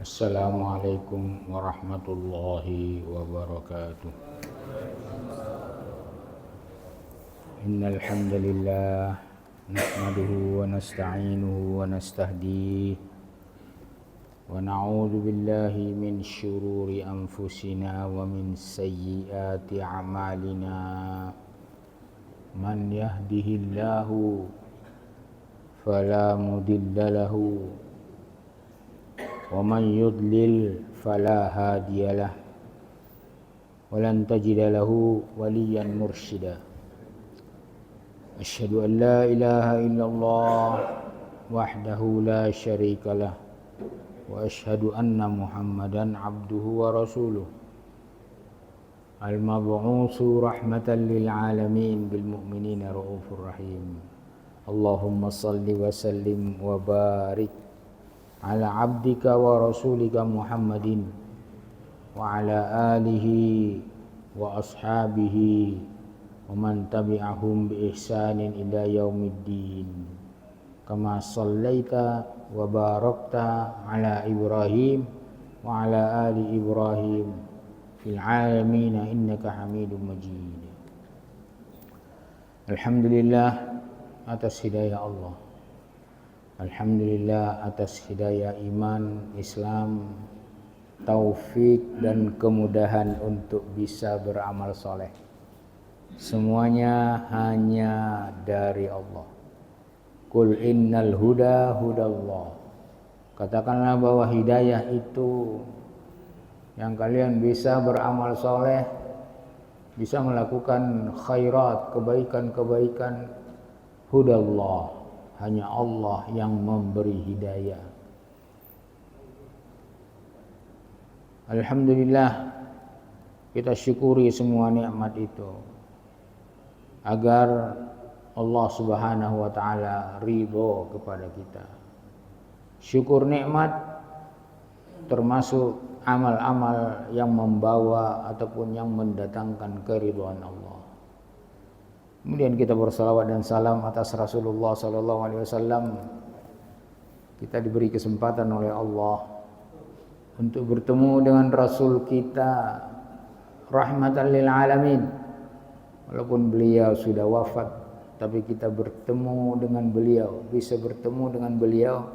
Assalamualaikum warahmatullahi wabarakatuh. Innal hamdalillah nahmaduhu wa nasta'inuhu wa nastahdiih wa na'udzu billahi min syururi anfusina wa min sayyiati a'malina. Man yahdihillahu fala mudilla lahu wa man yudlil fala hadiyalah wa lan tajida lahu waliyan mursyida. Asyhadu an la ilaha illallah wahdahu la syarikalah wa asyhadu anna Muhammadan abduhu wa rasuluh al-mab'utsu rahmatan lil alamin bil mu'minina raufur rahim. Allahumma salli wa sallim wa barik ala abdika wa rasulika Muhammadin wa ala alihi wa ashabihi wa man tabi'ahum bi ihsanin ila yaumiddin. Kama sallaita wa barakta ala Ibrahim wa ala ali Ibrahim fil alamin innaka Hamidum Majid. Alhamdulillah atas hidayah Allah. Alhamdulillah atas hidayah iman, Islam, taufik dan kemudahan untuk bisa beramal soleh. Semuanya hanya dari Allah. Qul innal huda hudallah. Katakanlah bahwa hidayah itu yang kalian bisa beramal soleh, bisa melakukan khairat, kebaikan-kebaikan, hudallah. Hanya Allah yang memberi hidayah. Alhamdulillah, kita syukuri semua nikmat itu agar Allah Subhanahu wa taala ridho kepada kita. Syukur nikmat termasuk amal-amal yang membawa ataupun yang mendatangkan keridhaan Allah. Kemudian kita bersalawat dan salam atas Rasulullah sallallahu alaihi wasallam. Kita diberi kesempatan oleh Allah untuk bertemu dengan Rasul kita rahmatan lil alamin. Walaupun beliau sudah wafat, tapi kita bertemu dengan beliau, bisa bertemu dengan beliau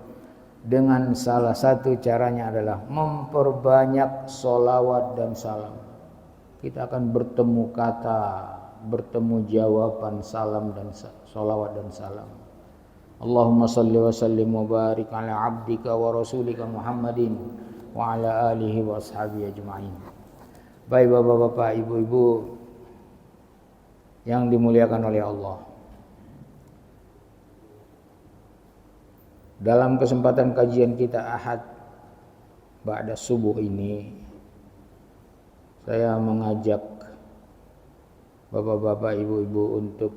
dengan salah satu caranya adalah memperbanyak sholawat dan salam. Kita akan bertemu kata, bertemu jawaban salam dan sholawat dan salam. Allahumma salli wa sallim wa barik ala abdika wa rasulika Muhammadin wa ala alihi wa ashabihi ajma'in. Baik bapak-bapak, ibu-ibu yang dimuliakan oleh Allah, dalam kesempatan kajian kita Ahad ba'da subuh ini, saya mengajak bapak-bapak, ibu-ibu untuk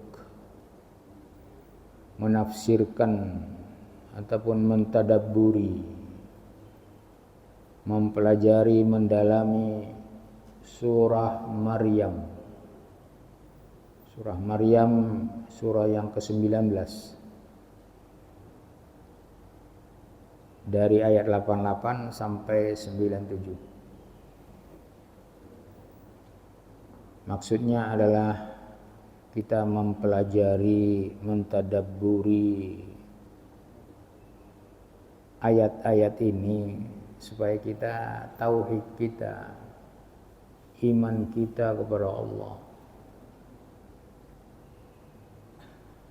menafsirkan ataupun mentadabburi, mempelajari, mendalami surah Maryam. Surah Maryam, surah yang ke-19. Dari ayat 88 sampai 97. Maksudnya adalah kita mempelajari, mentadabburi ayat-ayat ini supaya kita tauhid kita, iman kita kepada Allah,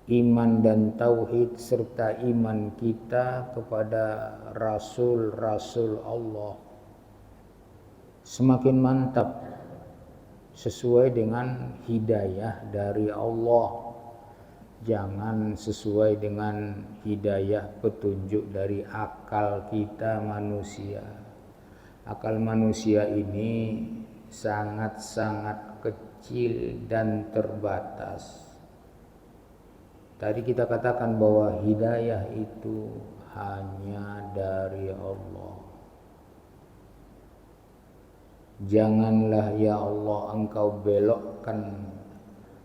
iman dan tauhid serta iman kita kepada rasul-rasul Allah semakin mantap sesuai dengan hidayah dari Allah. Jangan sesuai dengan hidayah petunjuk dari akal kita manusia. Akal manusia ini sangat-sangat kecil dan terbatas. Tadi kita katakan bahwa hidayah itu hanya dari Allah. Janganlah ya Allah Engkau belokkan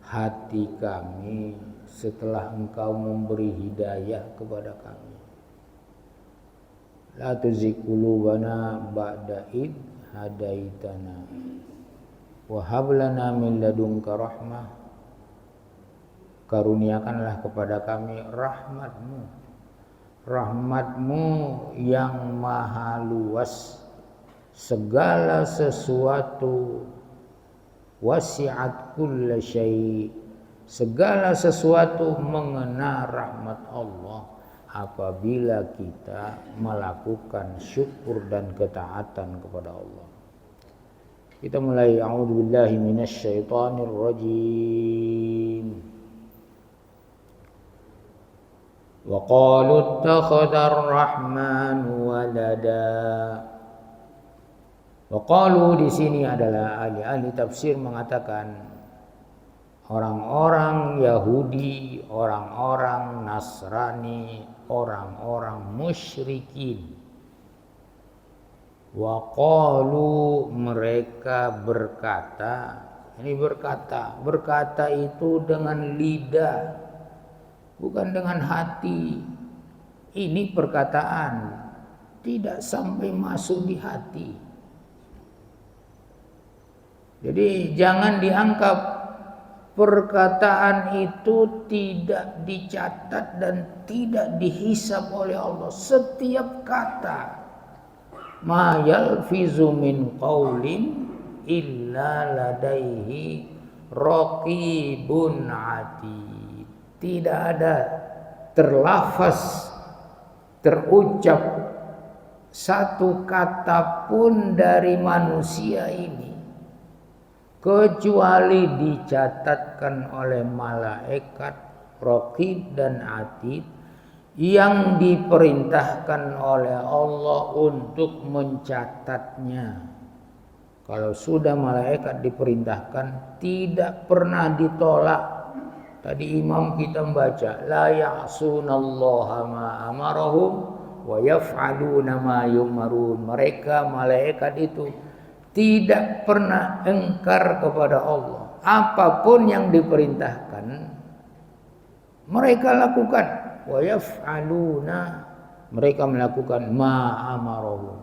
hati kami setelah Engkau memberi hidayah kepada kami. La tuzigh qulubana ba'da id hadaitana wa hab lana min ladunka rahmah. Karuniakanlah kepada kami rahmat-Mu, rahmat-Mu yang maha luas, segala sesuatu, wasi'at kulla syai', segala sesuatu mengena rahmat Allah apabila kita melakukan syukur dan ketaatan kepada Allah. Kita mulai, a'udzubillahi minasyaitonir rajim. Wa qalu ittakhadhar rahmanu walada. Wa qalu, di sini adalah ahli tafsir mengatakan orang-orang Yahudi, orang-orang Nasrani, orang-orang musyrikin. Wa qalu, mereka berkata, ini berkata itu dengan lidah, bukan dengan hati. Ini perkataan tidak sampai masuk di hati. Jadi jangan dianggap perkataan itu tidak dicatat dan tidak dihisab oleh Allah. Setiap kata, ma yalfizu min qaulin illa ladaihi raqibun atid. Tidak ada terlafaz, terucap satu kata pun dari manusia ini kecuali dicatatkan oleh malaikat raqib dan atid yang diperintahkan oleh Allah untuk mencatatnya. Kalau sudah malaikat diperintahkan, tidak pernah ditolak. Tadi imam kita membaca, la ya'sunallaha ma amarahum wa yaf'aluna ma yumarun. Mereka malaikat itu tidak pernah engkar kepada Allah. Apapun yang diperintahkan mereka lakukan. Wa yaf'aluna, mereka melakukan ma amarahum.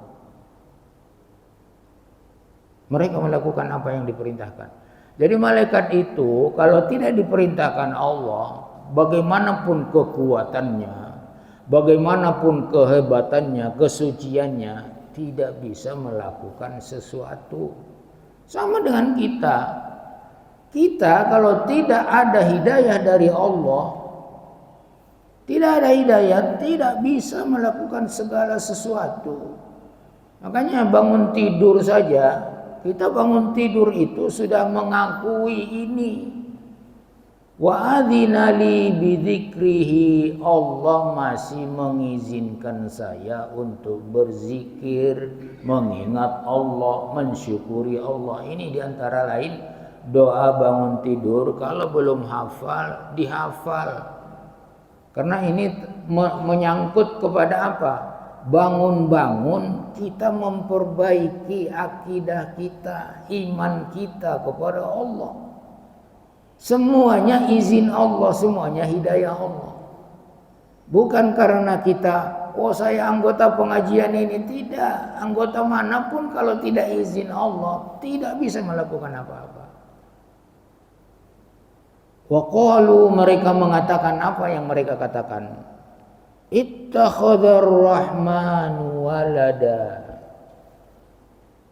Mereka melakukan apa yang diperintahkan. Jadi malaikat itu kalau tidak diperintahkan Allah, bagaimanapun kekuatannya, bagaimanapun kehebatannya, kesuciannya, tidak bisa melakukan sesuatu. Sama dengan kita. Kita kalau tidak ada hidayah dari Allah, tidak ada hidayah, tidak bisa melakukan segala sesuatu. Makanya bangun tidur saja, kita bangun tidur itu sudah mengakui ini. Wa adzina li bidzikrihi, Allah masih mengizinkan saya untuk berzikir, mengingat Allah, mensyukuri Allah. Ini diantara lain doa bangun tidur. Kalau belum hafal, dihafal. Karena ini menyangkut kepada apa? Bangun-bangun kita memperbaiki akidah kita, iman kita kepada Allah. Semuanya izin Allah, semuanya hidayah Allah. Bukan karena kita, oh saya anggota pengajian ini. Tidak, anggota manapun kalau tidak izin Allah tidak bisa melakukan apa-apa. Wa qalu, mereka mengatakan apa yang mereka katakan? Ittakhadhar rahmanu walada.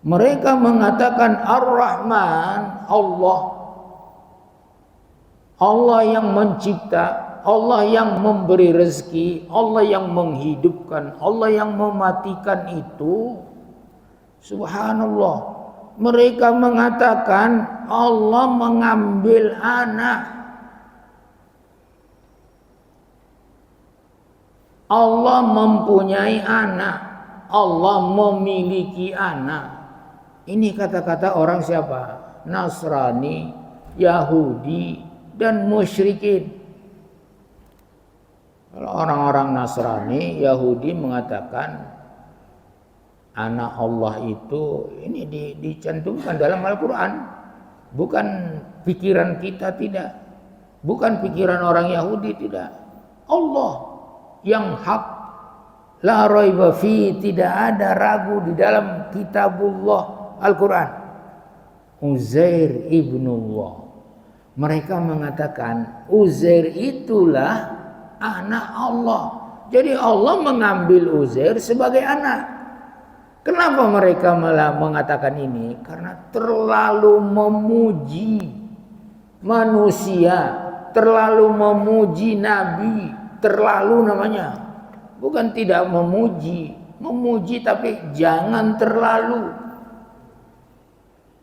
Mereka mengatakan Ar-Rahman, Allah. Allah yang mencipta, Allah yang memberi rezeki, Allah yang menghidupkan, Allah yang mematikan itu. Subhanallah. Mereka mengatakan Allah mengambil anak. Allah mempunyai anak, Allah memiliki anak. Ini kata-kata orang siapa? Nasrani, Yahudi, dan musyrikin. Kalau orang-orang Nasrani, Yahudi mengatakan anak Allah itu ini dicantumkan dalam Al-Quran. Bukan pikiran kita, tidak. Bukan pikiran orang Yahudi, tidak. Allah yang hak, La raiba fi, tidak ada ragu di dalam kitabullah Al-Quran. Uzair ibnullah. Mereka mengatakan Uzair itulah anak Allah. Jadi Allah mengambil Uzair sebagai anak. Kenapa mereka malah mengatakan ini? Karena terlalu memuji manusia, terlalu memuji Nabi, terlalu namanya. Bukan tidak memuji, memuji tapi jangan terlalu.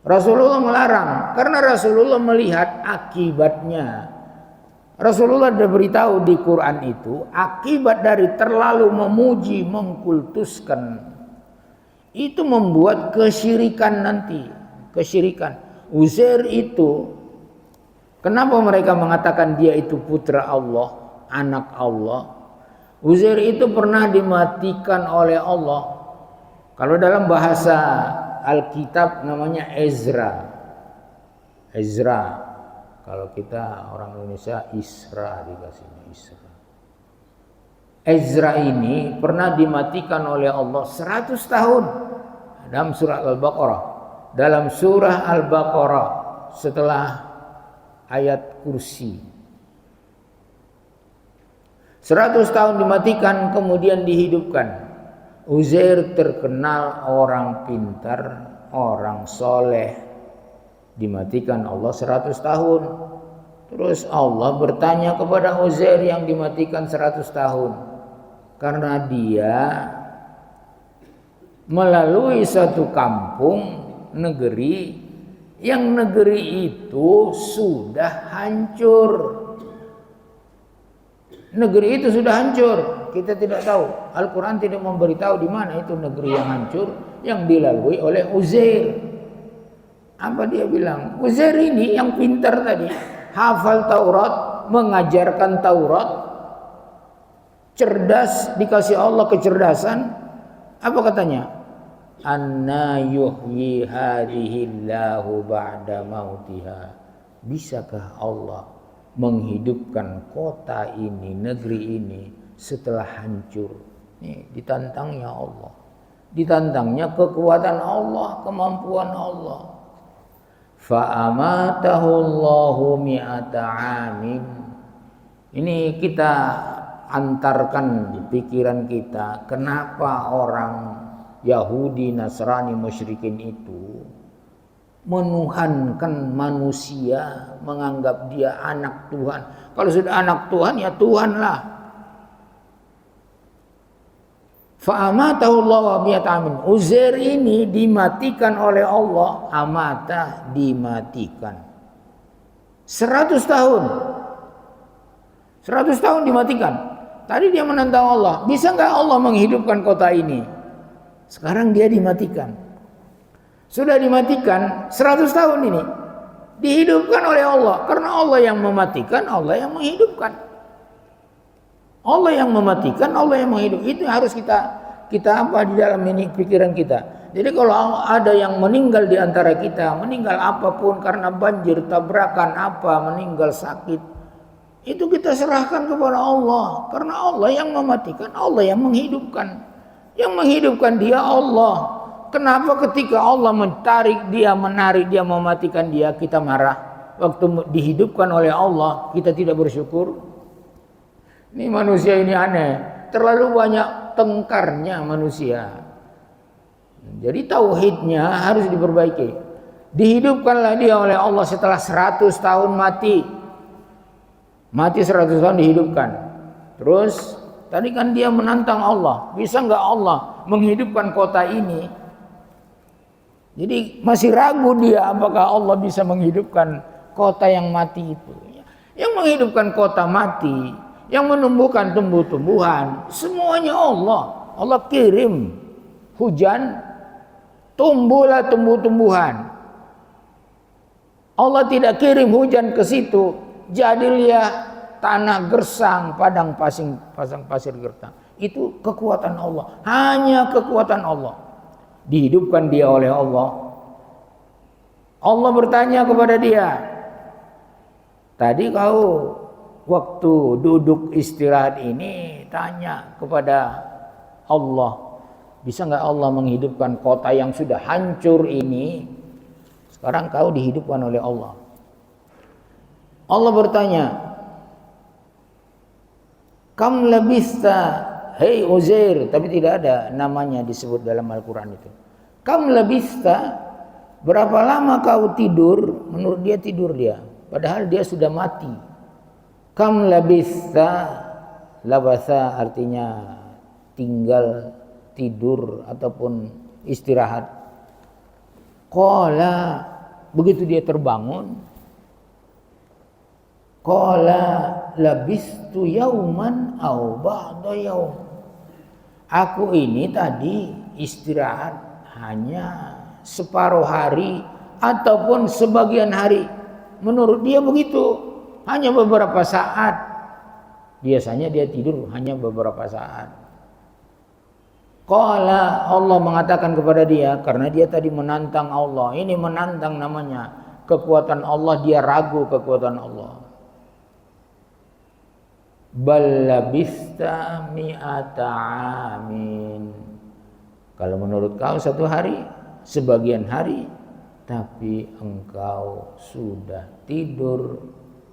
Rasulullah melarang karena Rasulullah melihat akibatnya. Rasulullah sudah beritahu di Quran itu akibat dari terlalu memuji, mengkultuskan itu membuat kesyirikan nanti. Kesyirikan. Uzair itu, kenapa mereka mengatakan dia itu putra Allah, anak Allah? Uzair itu pernah dimatikan oleh Allah. Kalau dalam bahasa Alkitab namanya Ezra. Ezra. Kalau kita orang Indonesia Isra dikasihnya Isra. Ezra ini pernah dimatikan oleh Allah 100 tahun dalam surah Al-Baqarah. Dalam surah Al-Baqarah setelah ayat kursi. 100 tahun dimatikan kemudian dihidupkan. Uzair terkenal orang pintar, orang soleh. Dimatikan Allah 100 tahun. Terus Allah bertanya kepada Uzair yang dimatikan 100 tahun. Karena dia melalui satu kampung, negeri, yang negeri itu sudah hancur. Negeri itu sudah hancur. Kita tidak tahu. Al-Quran tidak memberitahu di mana itu negeri yang hancur yang dilalui oleh Uzair. Apa dia bilang? Uzair ini yang pintar tadi, hafal Taurat, mengajarkan Taurat, cerdas, dikasih Allah kecerdasan. Apa katanya? Anna yuhyi hadhillahu ba'da mautiha. Bisakah Allah menghidupkan kota ini, negeri ini setelah hancur? Nih, ditantangnya Allah. Ditantangnya kekuatan Allah, kemampuan Allah. Fa'amatahu Allahu mi'ata amin. Ini kita antarkan di pikiran kita, kenapa orang Yahudi, Nasrani, musyrikin itu menuhankan manusia, menganggap dia anak Tuhan. Kalau sudah anak Tuhan ya Tuhanlah. Fa'amatahu Allahu mi'ata amin. Uzair ini dimatikan oleh Allah. Amata, dimatikan 100 tahun. 100 tahun dimatikan. Tadi dia menantang Allah, bisa nggak Allah menghidupkan kota ini? Sekarang dia dimatikan. Sudah dimatikan 100 tahun ini. Dihidupkan oleh Allah. Karena Allah yang mematikan, Allah yang menghidupkan. Allah yang mematikan, Allah yang menghidupkan. Itu harus kita apa di dalam ini pikiran kita. Jadi kalau ada yang meninggal di antara kita, meninggal apapun karena banjir, tabrakan apa, meninggal sakit, itu kita serahkan kepada Allah. Karena Allah yang mematikan, Allah yang menghidupkan. Yang menghidupkan dia Allah. Kenapa ketika Allah menarik dia, mematikan dia, kita marah? Waktu dihidupkan oleh Allah, kita tidak bersyukur. Ini manusia ini aneh. Terlalu banyak tengkarnya manusia. Jadi tauhidnya harus diperbaiki. Dihidupkanlah dia oleh Allah setelah 100 tahun mati. Mati 100 tahun dihidupkan. Terus tadi kan dia menantang Allah. Bisa nggak Allah menghidupkan kota ini? Jadi masih ragu dia apakah Allah bisa menghidupkan kota yang mati itu. Yang menghidupkan kota mati, yang menumbuhkan tumbuh-tumbuhan, semuanya Allah. Allah kirim hujan, tumbuhlah tumbuh-tumbuhan. Allah tidak kirim hujan ke situ, jadilah tanah gersang, padang pasir gersang. Itu kekuatan Allah, hanya kekuatan Allah. Dihidupkan dia oleh Allah. Allah bertanya kepada dia, tadi kau waktu duduk istirahat ini tanya kepada Allah, bisa nggak Allah menghidupkan kota yang sudah hancur ini? Sekarang kau dihidupkan oleh Allah. Allah bertanya, kam labista, hei Uzair, tapi tidak ada namanya disebut dalam Al-Quran itu. Kam labista, berapa lama kau tidur? Menurut dia tidur dia, padahal dia sudah mati. Kam labista, labasa artinya tinggal, tidur ataupun istirahat. Qala, begitu dia terbangun, qala labistu yauman au ba'da yaum. Aku ini tadi istirahat hanya separuh hari ataupun sebagian hari. Menurut dia begitu, hanya beberapa saat. Biasanya dia tidur hanya beberapa saat. Qala, Allah mengatakan kepada dia, karena dia tadi menantang Allah. Ini menantang namanya, kekuatan Allah, dia ragu kekuatan Allah. Bal labista mi'ata amin. Kalau menurut kau satu hari, sebagian hari, tapi engkau sudah tidur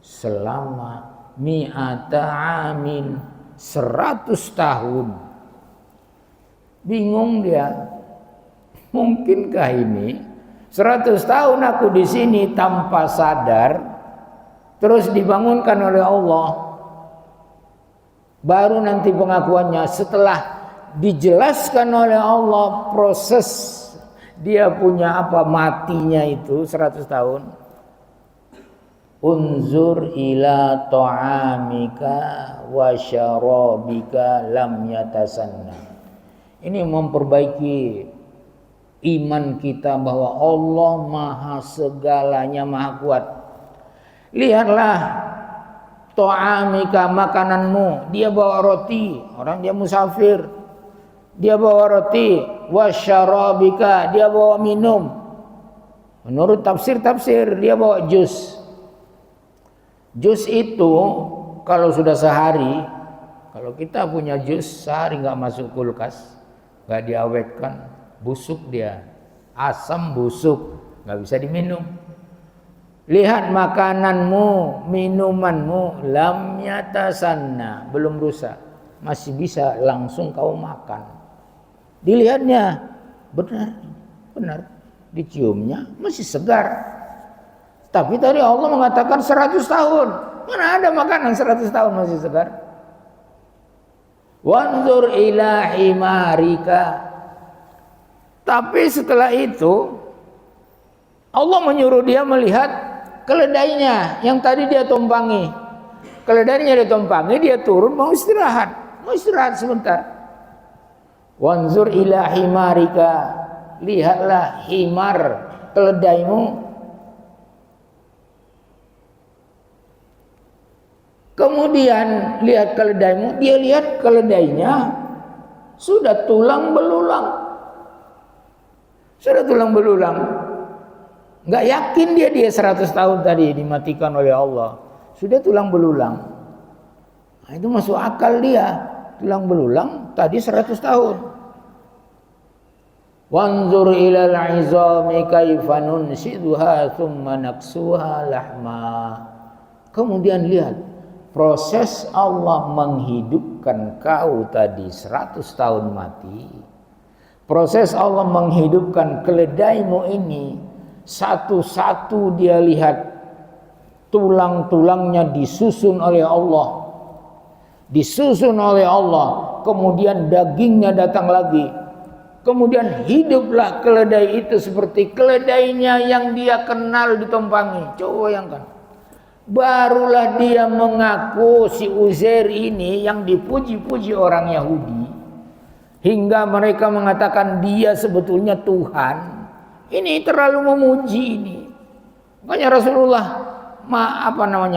selama mi'ata amin, 100 tahun. Bingung dia, mungkinkah ini 100 tahun aku di sini tanpa sadar, terus dibangunkan oleh Allah, baru nanti pengakuannya setelah dijelaskan oleh Allah proses dia punya apa matinya itu 100 tahun. Unzur ila ta'amika wa syarabika lam yatasanna. Ini memperbaiki iman kita bahwa Allah maha segalanya, maha kuat. Lihatlah ta'amika, makananmu, dia bawa roti, orang dia musafir, dia bawa roti, wasyarabika, dia bawa minum. Menurut tafsir-tafsir dia bawa jus. Jus itu kalau sudah sehari, kalau kita punya jus sehari nggak masuk kulkas, nggak diawetkan, busuk dia, asam busuk, nggak bisa diminum. Lihat makananmu, minumanmu, lam yatasanna, belum rusak, masih bisa langsung kau makan. Dilihatnya benar, diciumnya masih segar. Tapi tadi Allah mengatakan 100 tahun, mana ada makanan 100 tahun masih segar? Wanzur ila himarika. Tapi setelah itu Allah menyuruh dia melihat keledainya yang tadi dia tumpangi. Keledainya dia tumpangi, dia turun mau istirahat sebentar. Wanzur ila himarika, lihatlah himar, keledaimu. Kemudian lihat keledaimu, dia lihat keledainya sudah tulang belulang. Nggak yakin dia 100 tahun tadi dimatikan oleh Allah, sudah tulang belulang. Nah, itu masuk akal dia, tulang belulang tadi 100 tahun. Wanzur ilal izami kaifa nunsiduha thumma naksuha lahma. Kemudian lihat proses Allah menghidupkan kau tadi 100 tahun mati. Proses Allah menghidupkan keledaimu ini, satu-satu dia lihat tulang-tulangnya disusun oleh Allah. Disusun oleh Allah, kemudian dagingnya datang lagi. Kemudian hiduplah keledai itu seperti keledainya yang dia kenal ditumpangi. Coba bayangkan. Barulah dia mengaku si Uzair ini yang dipuji-puji orang Yahudi, hingga mereka mengatakan dia sebetulnya Tuhan. Ini terlalu memuji ini. Makanya Rasulullah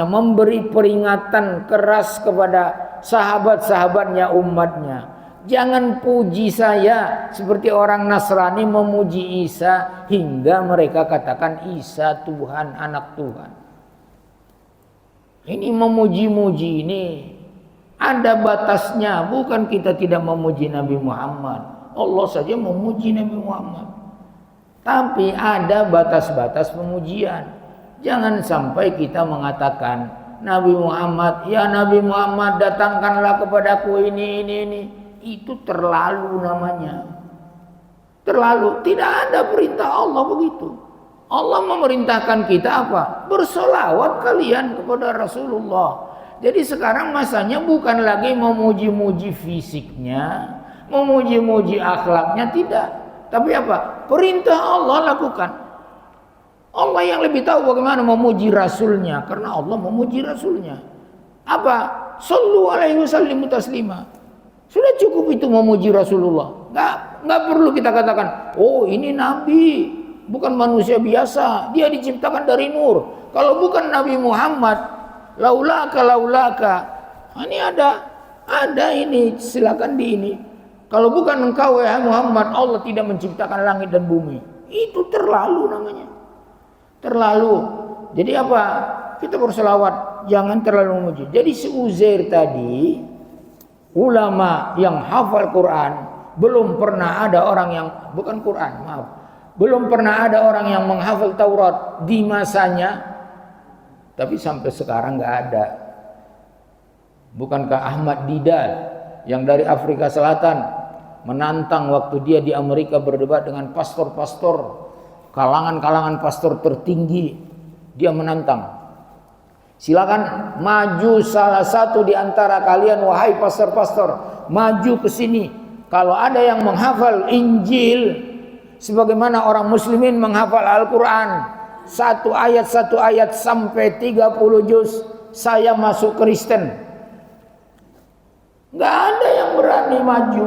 memberi peringatan keras kepada sahabat-sahabatnya, umatnya. Jangan puji saya seperti orang Nasrani memuji Isa hingga mereka katakan Isa Tuhan, anak Tuhan. Ini memuji-muji ini Ada batasnya, bukan kita tidak memuji Nabi Muhammad. Allah saja memuji Nabi Muhammad. Tapi ada batas-batas pemujian. Jangan sampai kita mengatakan Nabi Muhammad, ya Nabi Muhammad datangkanlah kepadaku ini. Itu terlalu namanya. Terlalu, tidak ada perintah Allah begitu. Allah memerintahkan kita apa? Bersolawat kalian kepada Rasulullah. Jadi sekarang masanya bukan lagi memuji-muji fisiknya, memuji-muji akhlaknya, tidak. Tapi apa? Perintah Allah lakukan. Allah yang lebih tahu bagaimana memuji Rasulnya, karena Allah memuji Rasulnya. Apa? Sallu alaihi wasallimu taslima. Sudah cukup itu memuji Rasulullah. Nggak perlu kita katakan, oh ini Nabi, bukan manusia biasa, dia diciptakan dari nur. Kalau bukan Nabi Muhammad, laulaka. Ini ada ini, silakan di ini. Kalau bukan engkau ya Muhammad, Allah tidak menciptakan langit dan bumi. Itu terlalu namanya. Terlalu. Jadi apa? Kita berselawat, jangan terlalu memuji. Jadi si Uzair tadi, ulama yang hafal Quran, belum pernah ada orang yang bukan Quran, maaf. Belum pernah ada orang yang menghafal Taurat di masanya. Tapi sampai sekarang nggak ada. Bukankah Ahmad Didat yang dari Afrika Selatan menantang waktu dia di Amerika berdebat dengan pastor-pastor, kalangan-kalangan pastor tertinggi, dia menantang. Silakan maju salah satu di antara kalian wahai pastor-pastor, maju ke sini. Kalau ada yang menghafal Injil sebagaimana orang muslimin menghafal Al-Quran, satu ayat sampai 30 juz, saya masuk Kristen. Gak ada yang berani maju.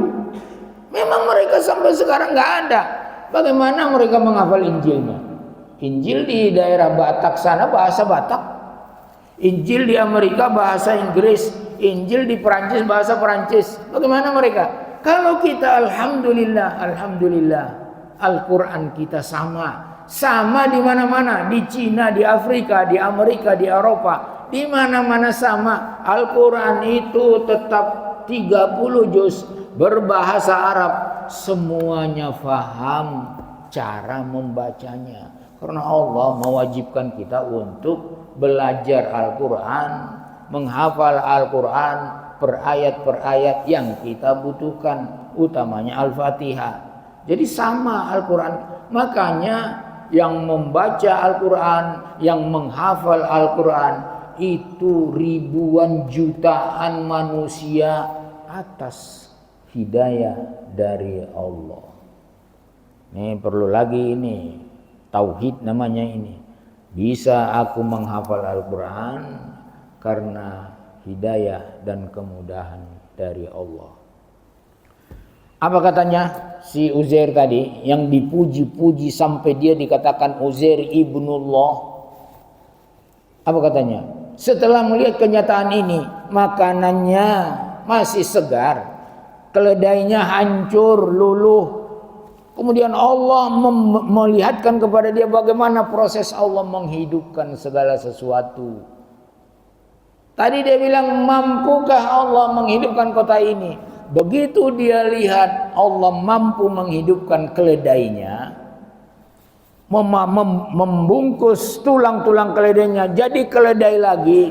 Memang mereka sampai sekarang gak ada. Bagaimana mereka menghafal Injilnya? Injil di daerah Batak sana bahasa Batak, Injil di Amerika bahasa Inggris, Injil di Perancis bahasa Perancis. Bagaimana mereka? Kalau kita alhamdulillah Al-Quran kita sama di mana-mana, di Cina, di Afrika, di Amerika, di Eropa, di mana-mana sama. Al-Quran itu tetap 30 juz berbahasa Arab, semuanya faham cara membacanya. Karena Allah mewajibkan kita untuk belajar Al-Quran, menghafal Al-Quran per ayat yang kita butuhkan, utamanya Al-Fatihah. Jadi sama Al-Quran. Makanya yang membaca Al-Quran, yang menghafal Al-Quran itu ribuan jutaan manusia atas hidayah dari Allah. Ini perlu lagi ini, tauhid namanya ini. Bisa aku menghafal Al-Quran karena hidayah dan kemudahan dari Allah. Apa katanya si Uzair tadi yang dipuji-puji sampai dia dikatakan Uzair ibnullah? Apa katanya? Setelah melihat kenyataan ini, makanannya masih segar, keledainya hancur, luluh. Kemudian Allah melihatkan kepada dia bagaimana proses Allah menghidupkan segala sesuatu. Tadi dia bilang, mampukah Allah menghidupkan kota ini? Begitu dia lihat Allah mampu menghidupkan keledainya, membungkus tulang-tulang keledainya jadi keledai lagi,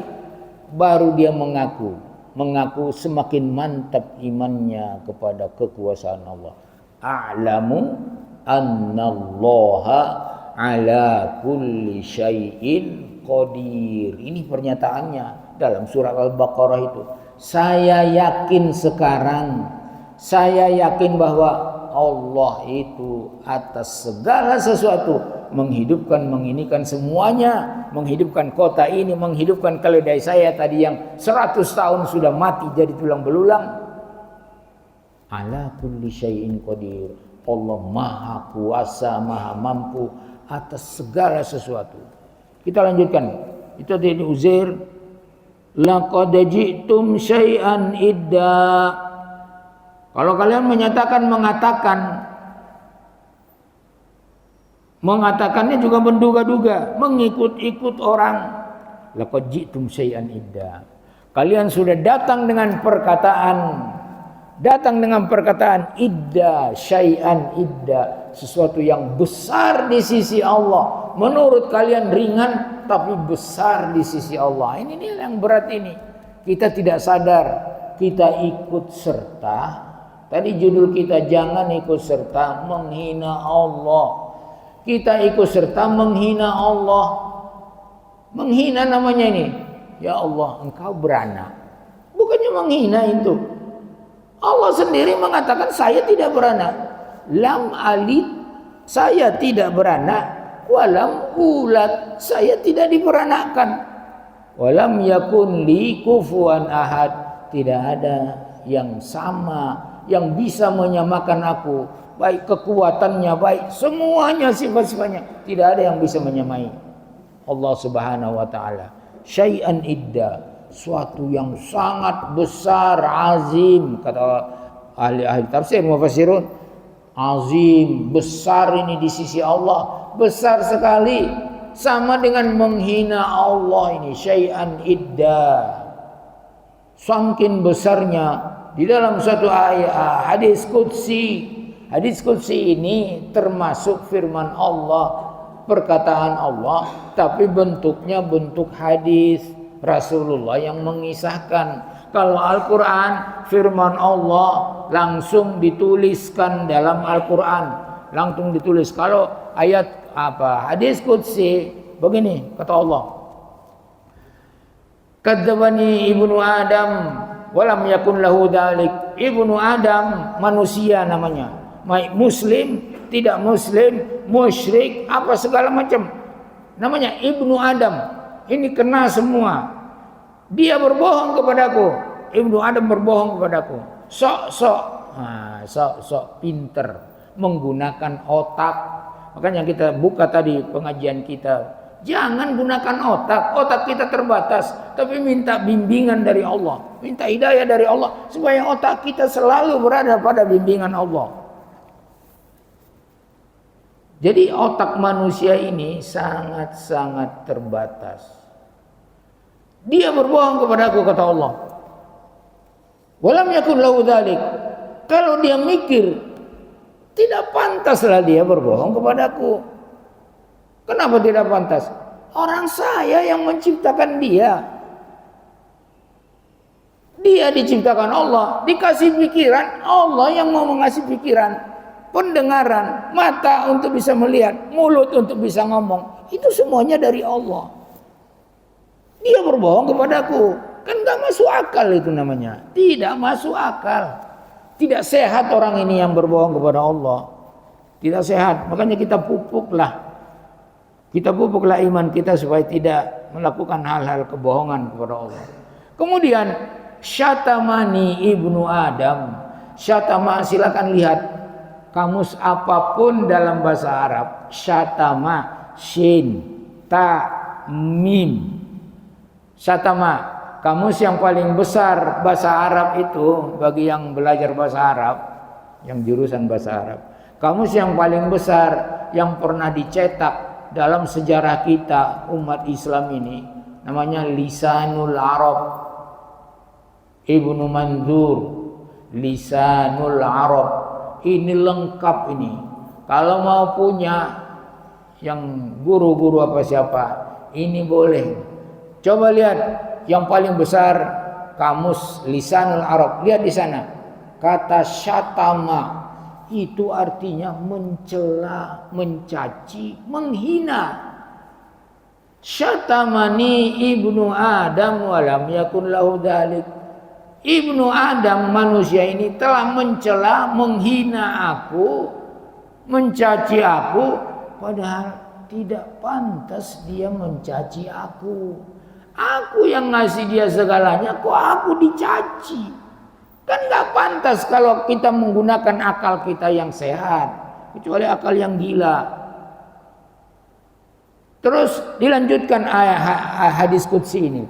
baru dia mengaku semakin mantap imannya kepada kekuasaan Allah. A'lamu annallaha ala kulli syai'in qadir. Ini pernyataannya dalam surah Al-Baqarah itu. Saya yakin sekarang, saya yakin bahwa Allah itu atas segala sesuatu, menghidupkan, menginikan semuanya, menghidupkan kota ini, menghidupkan keledai saya tadi yang 100 tahun sudah mati jadi tulang belulang. Ala kulli syai'in qadir. Allah maha kuasa, maha mampu atas segala sesuatu. Kita lanjutkan. Itu dari Uzair. Laqad ji'tum syai'an idda. Kalau kalian mengatakannya juga menduga-duga, mengikut-ikut orang. Laqad ji'tum syai'an idda. Kalian sudah datang dengan perkataan idda, syai'an idda, sesuatu yang besar di sisi Allah. Menurut kalian ringan, tapi besar di sisi Allah. Ini yang berat ini. Kita tidak sadar, kita ikut serta. Tadi judul kita, jangan ikut serta menghina Allah. Kita ikut serta menghina Allah. Menghina namanya ini. Ya Allah, engkau beranak. Bukannya menghina itu. Allah sendiri mengatakan saya tidak beranak. Lam alid, saya tidak beranak. Walam ulad, saya tidak diberanakkan. Walam yakun li kufuwan ahad, tidak ada yang sama, yang bisa menyamakan aku. Baik kekuatannya, baik semuanya sifat-sifatnya, tidak ada yang bisa menyamai Allah Subhanahu wa taala. Syai'an idda, suatu yang sangat besar, azim, kata ahli tafsir mufassirun. Azim, besar ini di sisi Allah, besar sekali, sama dengan menghina Allah ini. Syai'an idda, saking besarnya. Di dalam suatu ayat hadis qudsi ini termasuk firman Allah, perkataan Allah, tapi bentuknya bentuk hadis Rasulullah yang mengisahkan. Kalau Al-Quran, firman Allah langsung dituliskan dalam Al-Quran, langsung ditulis. Kalau ayat hadis qudsi, begini kata Allah, kadzabani ibnu Adam walam yakun lahu dzalik. Ibnu Adam manusia namanya, muslim, tidak muslim, musyrik, apa segala macam, namanya ibnu Adam. Ini kena semua. Dia berbohong kepadaku. Ibnu Adam berbohong kepadaku. Sok pinter, menggunakan otak. Makanya kita buka tadi pengajian kita, jangan gunakan otak kita terbatas, tapi minta bimbingan dari Allah, minta hidayah dari Allah, supaya otak kita selalu berada pada bimbingan Allah. Jadi otak manusia ini sangat-sangat terbatas. Dia berbohong kepadaku, kata Allah. Walam yakun lahu dzalik. Kalau dia mikir, tidak pantaslah dia berbohong kepadaku. Kenapa tidak pantas? Orang saya yang menciptakan dia. Dia diciptakan Allah, dikasih pikiran, Allah yang mau mengasih pikiran, pendengaran, mata untuk bisa melihat, mulut untuk bisa ngomong. Itu semuanya dari Allah. Dia berbohong kepadaku. Kan gak masuk akal itu namanya. Tidak masuk akal. Tidak sehat orang ini yang berbohong kepada Allah. Tidak sehat. Makanya kita pupuklah iman kita supaya tidak melakukan hal-hal kebohongan kepada Allah. Kemudian syatamani ibnu Adam. Syatama, silakan lihat kamus apapun dalam bahasa Arab. Syatama, shin, ta, mim. Syatama, kamus yang paling besar bahasa Arab itu, bagi yang belajar bahasa Arab, yang jurusan bahasa Arab, kamus yang paling besar yang pernah dicetak dalam sejarah kita umat Islam ini, namanya Lisanul Arab, Ibnu Manzur. Lisanul Arab ini lengkap ini. Kalau mau punya yang guru-guru apa siapa, ini boleh. Coba lihat yang paling besar kamus Lisanul Arab. Lihat di sana. Kata syatama itu artinya mencela, mencaci, menghina. Syatamani ibnu Adam walam yakun lahu dzalik. Ibnu Adam, manusia ini, telah mencela, menghina aku, mencaci aku, padahal tidak pantas dia mencaci aku. Aku yang ngasih dia segalanya, kok aku dicaci? Kan gak pantas kalau kita menggunakan akal kita yang sehat, kecuali akal yang gila. Terus dilanjutkan hadis qudsi ini.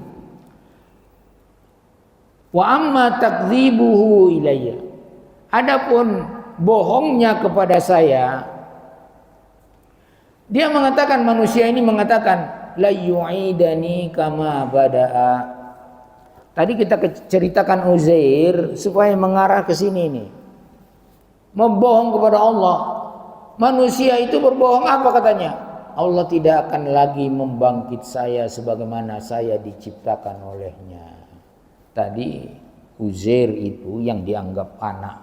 Wa amma takdzibuhu ilayya. Adapun bohongnya kepada saya, dia mengatakan, manusia ini mengatakan, la yu'idani kama bada'a. Tadi kita ceritakan Uzair supaya mengarah ke sini nih. Membohong kepada Allah. Manusia itu berbohong apa katanya? Allah tidak akan lagi membangkit saya sebagaimana saya diciptakan olehnya. Tadi Uzair itu yang dianggap anak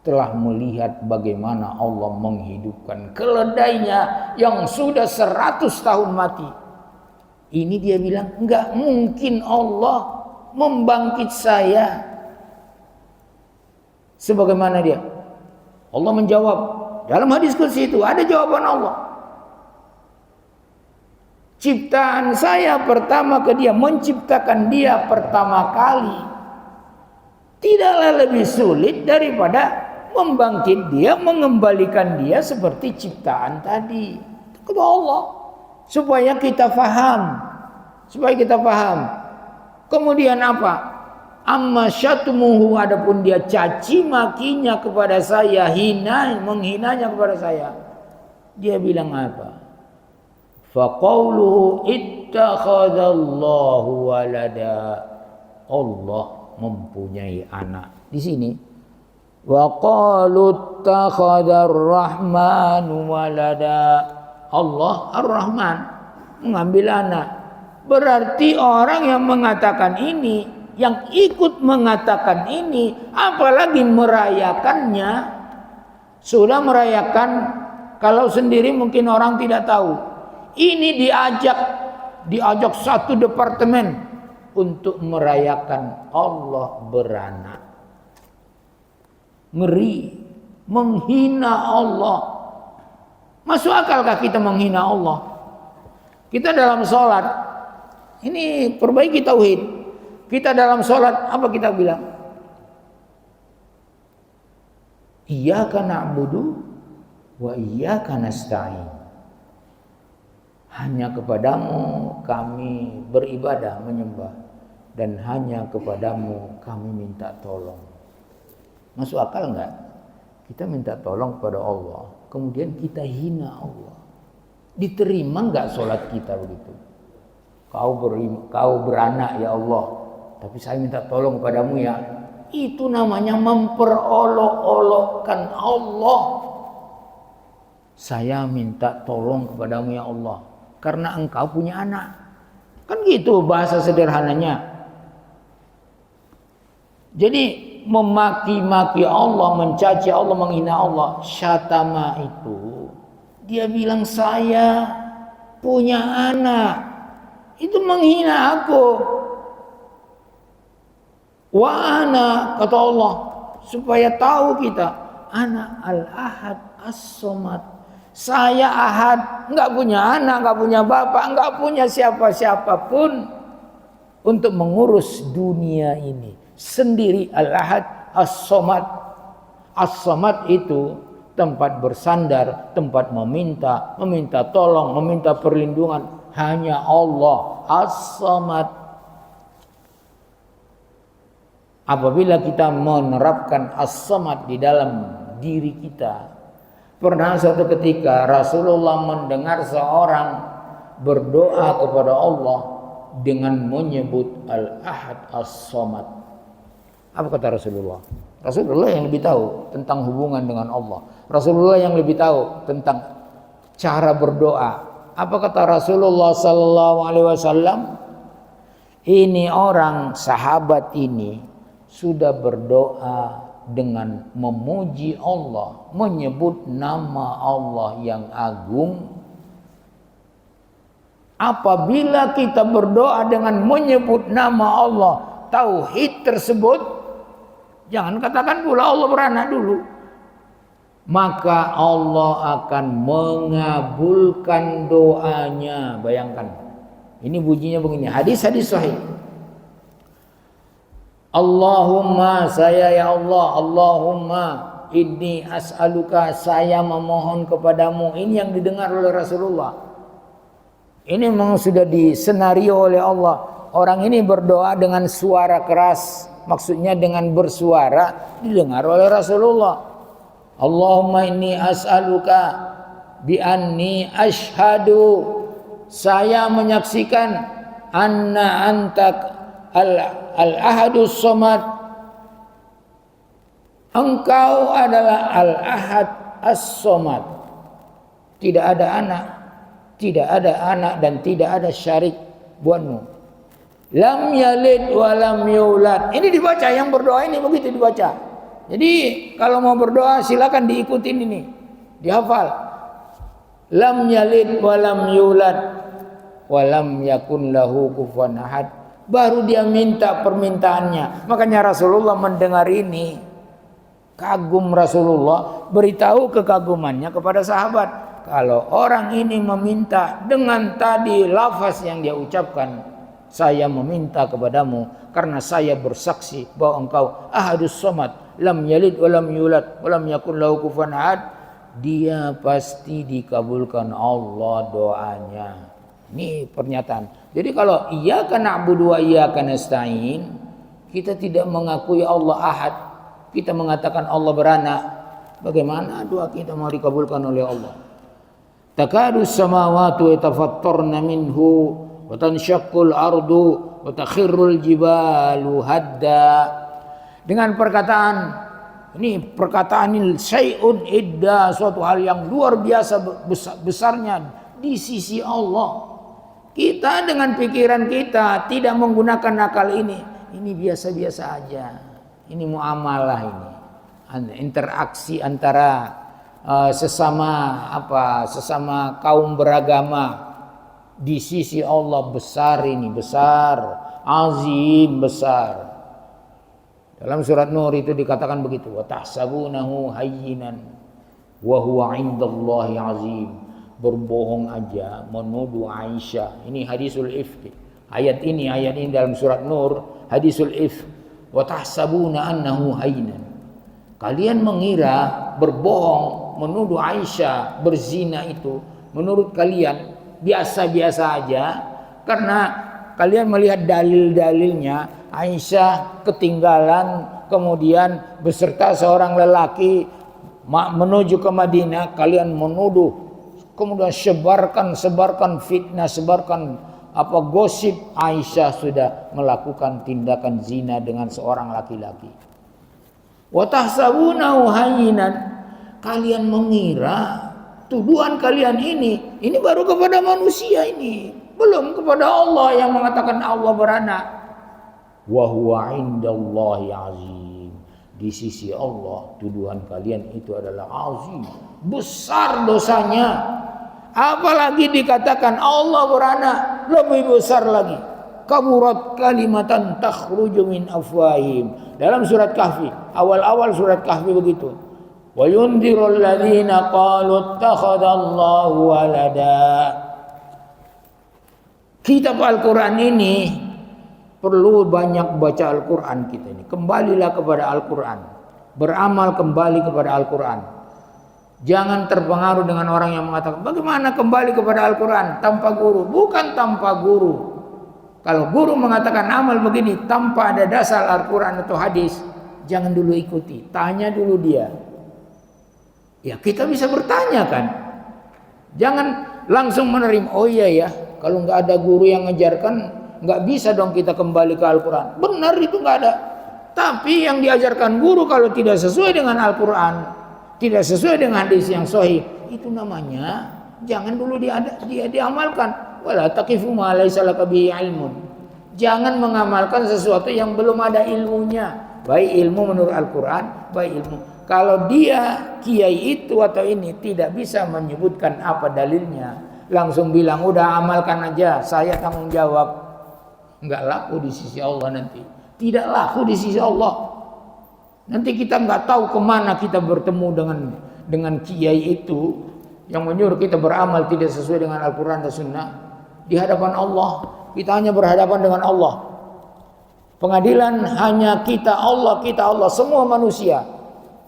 telah melihat bagaimana Allah menghidupkan keledainya yang sudah 100 tahun mati. Ini dia bilang, enggak mungkin Allah membangkit saya. Sebagaimana dia? Allah menjawab. Dalam hadis qudsi itu ada jawaban Allah. Ciptaan saya pertama ke dia, menciptakan dia pertama kali. Tidaklah lebih sulit daripada membangkit dia, mengembalikan dia seperti ciptaan tadi. Kepada Allah. Supaya kita faham. Kemudian apa? Amma syatmuhu, adapun dia caci makinya kepada saya, menghinanya kepada saya. Dia bilang apa? Faqauluhu ittakhadallahu walada. Allah mempunyai anak. Di sini wa qalu ittakhadar rahmanu walada. Allah Ar-Rahman mengambil anak. Berarti orang yang mengatakan ini, yang ikut mengatakan ini, apalagi merayakannya, sudah merayakan. Kalau sendiri mungkin orang tidak tahu. Ini diajak satu departemen untuk merayakan Allah beranak. Ngeri, menghina Allah. Masuk akalkah kita menghina Allah? Kita dalam sholat, ini perbaiki tauhid. Kita dalam sholat, apa kita bilang? Iyyaka na'budu wa iyyaka nasta'in. Hanya kepadamu kami beribadah, menyembah. Dan hanya kepadamu kami minta tolong. Masuk akal enggak? Kita minta tolong kepada Allah, kemudian kita hina Allah. Diterima enggak sholat kita begitu? Kau beranak ya Allah, tapi saya minta tolong kepadamu ya. Itu namanya memperolok-olokkan Allah. Saya minta tolong kepadamu ya Allah, karena engkau punya anak. Kan gitu bahasa sederhananya. Jadi memaki-maki Allah, mencaci Allah, menghina Allah. Syatama itu dia bilang saya punya anak. Itu menghina aku. Wa ana, kata Allah, supaya tahu kita, ana al-ahad as-somad. Saya ahad, enggak punya anak, enggak punya bapak, enggak punya siapa-siapa pun untuk mengurus dunia ini. Sendiri al-ahad as-somad. As-somad itu tempat bersandar, tempat meminta tolong, meminta perlindungan. Hanya Allah as-somad. Apabila kita menerapkan as-samad di dalam diri kita. Pernah suatu ketika Rasulullah mendengar seorang berdoa kepada Allah dengan menyebut al-ahad as-samad. Apa kata Rasulullah? Rasulullah yang lebih tahu tentang hubungan dengan Allah. Rasulullah yang lebih tahu tentang cara berdoa. Apa kata Rasulullah sallallahu alaihi wasallam? Ini orang sahabat ini sudah berdoa dengan memuji Allah, menyebut nama Allah yang agung. Apabila kita berdoa dengan menyebut nama Allah, tauhid tersebut, jangan katakan pula Allah beranak dulu, maka Allah akan mengabulkan doanya. Bayangkan, ini bunyinya begini, hadis-hadis sahih. Allahumma, saya ya Allah, Allahumma inni as'aluka, saya memohon kepadamu. Ini yang didengar oleh Rasulullah. Ini memang sudah disenario oleh Allah. Orang ini berdoa dengan suara keras, maksudnya dengan bersuara, didengar oleh Rasulullah. Allahumma inni as'aluka bi anni ashhadu, saya menyaksikan anna antak al-ahadus somad. Engkau adalah al-ahad as-somad. Tidak ada anak dan tidak ada syarik buatmu. Lam yalid wa lam yulad. Ini dibaca, yang berdoa ini begitu dibaca. Jadi kalau mau berdoa silakan diikutin ini, dihafal. Lam yalid wa lam yulad wa lam yakun lahu kufuwan ahad. Baru dia minta permintaannya. Makanya Rasulullah mendengar ini, kagum Rasulullah, beritahu kekagumannya kepada sahabat. Kalau orang ini meminta dengan tadi lafaz yang dia ucapkan, saya meminta kepadamu karena saya bersaksi bahwa engkau ahadus somad, lam yalid wa lam yulad wa lam yakun lahu kufuwan ahad, dia pasti dikabulkan Allah doanya. Ini pernyataan. Jadi kalau iyyaka na'budu wa iyyaka nasta'in, kita tidak mengakui Allah ahad, kita mengatakan Allah beranak, bagaimana doa kita mau dikabulkan oleh Allah? Takadus samawati yatafattarna minhu wa tanshaqqul ardu wa takhirrul jibalu hadda. Dengan perkataan ini, perkataan ini syai'un idda, suatu hal yang luar biasa besarnya di sisi Allah. Kita dengan pikiran kita tidak menggunakan akal ini biasa-biasa aja. Ini muamalah ini. Interaksi antara sesama kaum beragama. Di sisi Allah besar ini, besar, azim, besar. Dalam surat Nur itu dikatakan begitu, wa tahsabunahu hayyinan wa huwa 'indallahi 'azim. Berbohong aja, menuduh Aisyah. Ini hadisul ifk. Ayat ini dalam surat Nur, hadisul ifk. Wa tahsabuna annahu hayyinan. Kalian mengira berbohong, menuduh Aisyah berzina itu menurut kalian biasa-biasa aja, karena kalian melihat dalil-dalilnya. Aisyah ketinggalan, kemudian beserta seorang lelaki menuju ke Madinah, kalian menuduh, kemudian sebarkan fitnah, sebarkan gosip Aisyah sudah melakukan tindakan zina dengan seorang laki-laki. Wa tahsabunahu hayyinan, kalian mengira tuduhan kalian ini baru kepada manusia, ini belum kepada Allah yang mengatakan Allah beranak. Wa huwa 'indallahi 'azim. Di sisi Allah tuduhan kalian itu adalah azim, besar dosanya. Apalagi dikatakan Allah beranak, lebih besar lagi. Kaburat kalimatan takhruju min afwahim. Dalam surat Kahfi, awal-awal surat Kahfi begitu. Wa yundirul ladzina qalu ittakhadallahu walada. Kitab Al-Qur'an ini perlu banyak baca Al-Qur'an kita ini. Kembalilah kepada Al-Qur'an. Beramal kembali kepada Al-Qur'an. Jangan terpengaruh dengan orang yang mengatakan bagaimana kembali kepada Al-Quran tanpa guru. Bukan tanpa guru. Kalau guru mengatakan amal begini tanpa ada dasar Al-Quran atau hadis, jangan dulu ikuti, tanya dulu dia. Ya kita bisa bertanya kan. Jangan langsung menerima, oh iya ya, kalau nggak ada guru yang mengajarkan, nggak bisa dong kita kembali ke Al-Quran. Benar, itu nggak ada. Tapi yang diajarkan guru kalau tidak sesuai dengan Al-Quran, tidak sesuai dengan hadis yang sahih, itu namanya jangan dulu dia diamalkan. Wala taqifu ma laysa laka bihi ilmun. Jangan mengamalkan sesuatu yang belum ada ilmunya. Baik ilmu menurut Al-Qur'an, baik ilmu. Kalau dia kiai itu atau ini tidak bisa menyebutkan apa dalilnya, langsung bilang udah amalkan aja, saya tanggung jawab. Enggak laku di sisi Allah nanti. Tidak laku di sisi Allah. Nanti kita nggak tahu kemana kita bertemu dengan kiai itu yang menyuruh kita beramal tidak sesuai dengan Al-Quran dan Sunnah. Di hadapan Allah, kita hanya berhadapan dengan Allah. Pengadilan hanya kita Allah, semua manusia.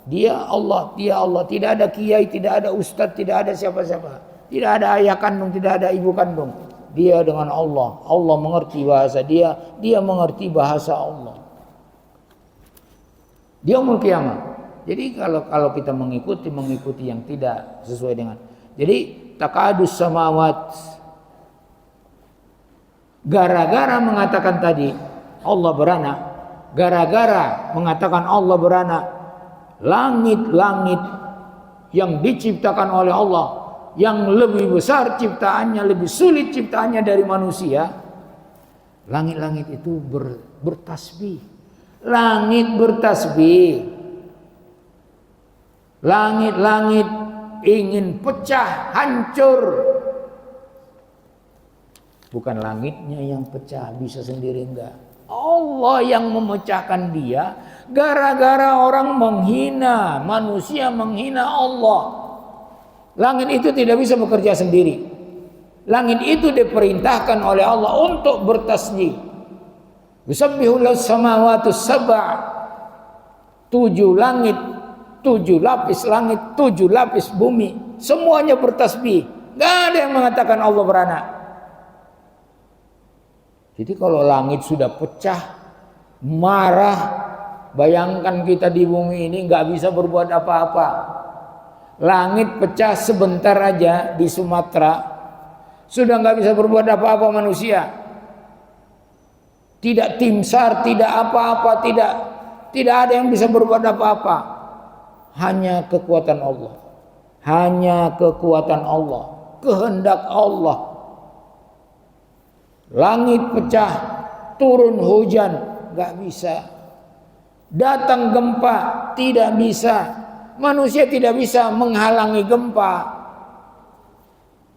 Dia Allah. Tidak ada kiai, tidak ada ustadz, tidak ada siapa-siapa. Tidak ada ayah kandung, tidak ada ibu kandung. Dia dengan Allah. Allah mengerti bahasa dia mengerti bahasa Allah. Di yaumul qiyamah. Jadi kalau kita mengikuti yang tidak sesuai dengan. Jadi takadus samawat. Gara-gara mengatakan tadi Allah beranak, gara-gara mengatakan Allah beranak, langit-langit yang diciptakan oleh Allah, yang lebih besar ciptaannya, lebih sulit ciptaannya dari manusia, langit-langit itu bertasbih. Langit bertasbih. Langit-langit ingin pecah, hancur. Bukan langitnya yang pecah, bisa sendiri enggak. Allah yang memecahkan dia gara-gara orang menghina, manusia menghina Allah. Langit itu tidak bisa bekerja sendiri. Langit itu diperintahkan oleh Allah untuk bertasbih. Yusabbihu lahu samawati sab'a. 7 langit, 7 lapis langit, 7 lapis bumi, semuanya bertasbih. Enggak ada yang mengatakan Allah beranak. Jadi kalau langit sudah pecah, marah, bayangkan kita di bumi ini nggak bisa berbuat apa-apa. Langit pecah sebentar aja di Sumatera, sudah nggak bisa berbuat apa-apa manusia. Tidak tim SAR, tidak apa-apa, tidak ada yang bisa berbuat apa-apa. Hanya kekuatan Allah, hanya kekuatan Allah, kehendak Allah. Langit pecah, turun hujan, nggak bisa. Datang gempa, tidak bisa. Manusia tidak bisa menghalangi gempa.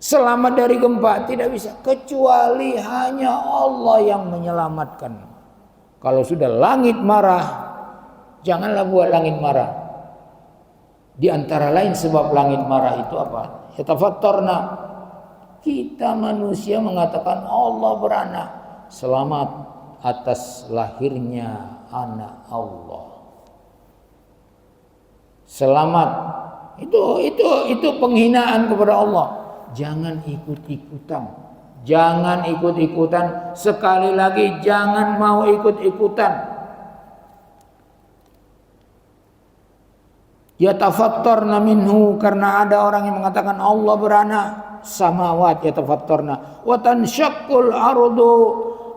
Selamat dari gempa, tidak bisa. Kecuali hanya Allah yang menyelamatkan. Kalau sudah langit marah, janganlah buat langit marah. Di antara lain sebab langit marah itu apa? Yatafattarna. Kita manusia mengatakan Allah beranak, selamat atas lahirnya anak Allah. Selamat. Itu penghinaan kepada Allah. Jangan ikut-ikutan. Jangan ikut-ikutan. Sekali lagi jangan mau ikut-ikutan. Yatafattarna minhu, karena ada orang yang mengatakan Allah beranak. Samawat yatafattarna wa tanshaqqul ardu,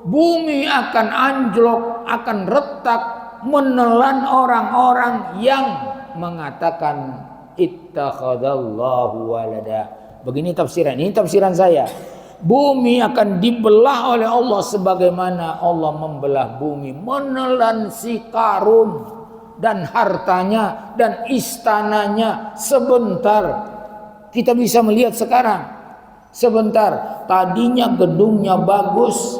bumi akan anjlok, akan retak, menelan orang-orang yang mengatakan ittakhadallahu walada. Begini tafsiran, ini tafsiran saya. Bumi akan dibelah oleh Allah sebagaimana Allah membelah bumi, menelan si Qarun dan hartanya dan istananya sebentar. Kita bisa melihat sekarang, sebentar. Tadinya gedungnya bagus,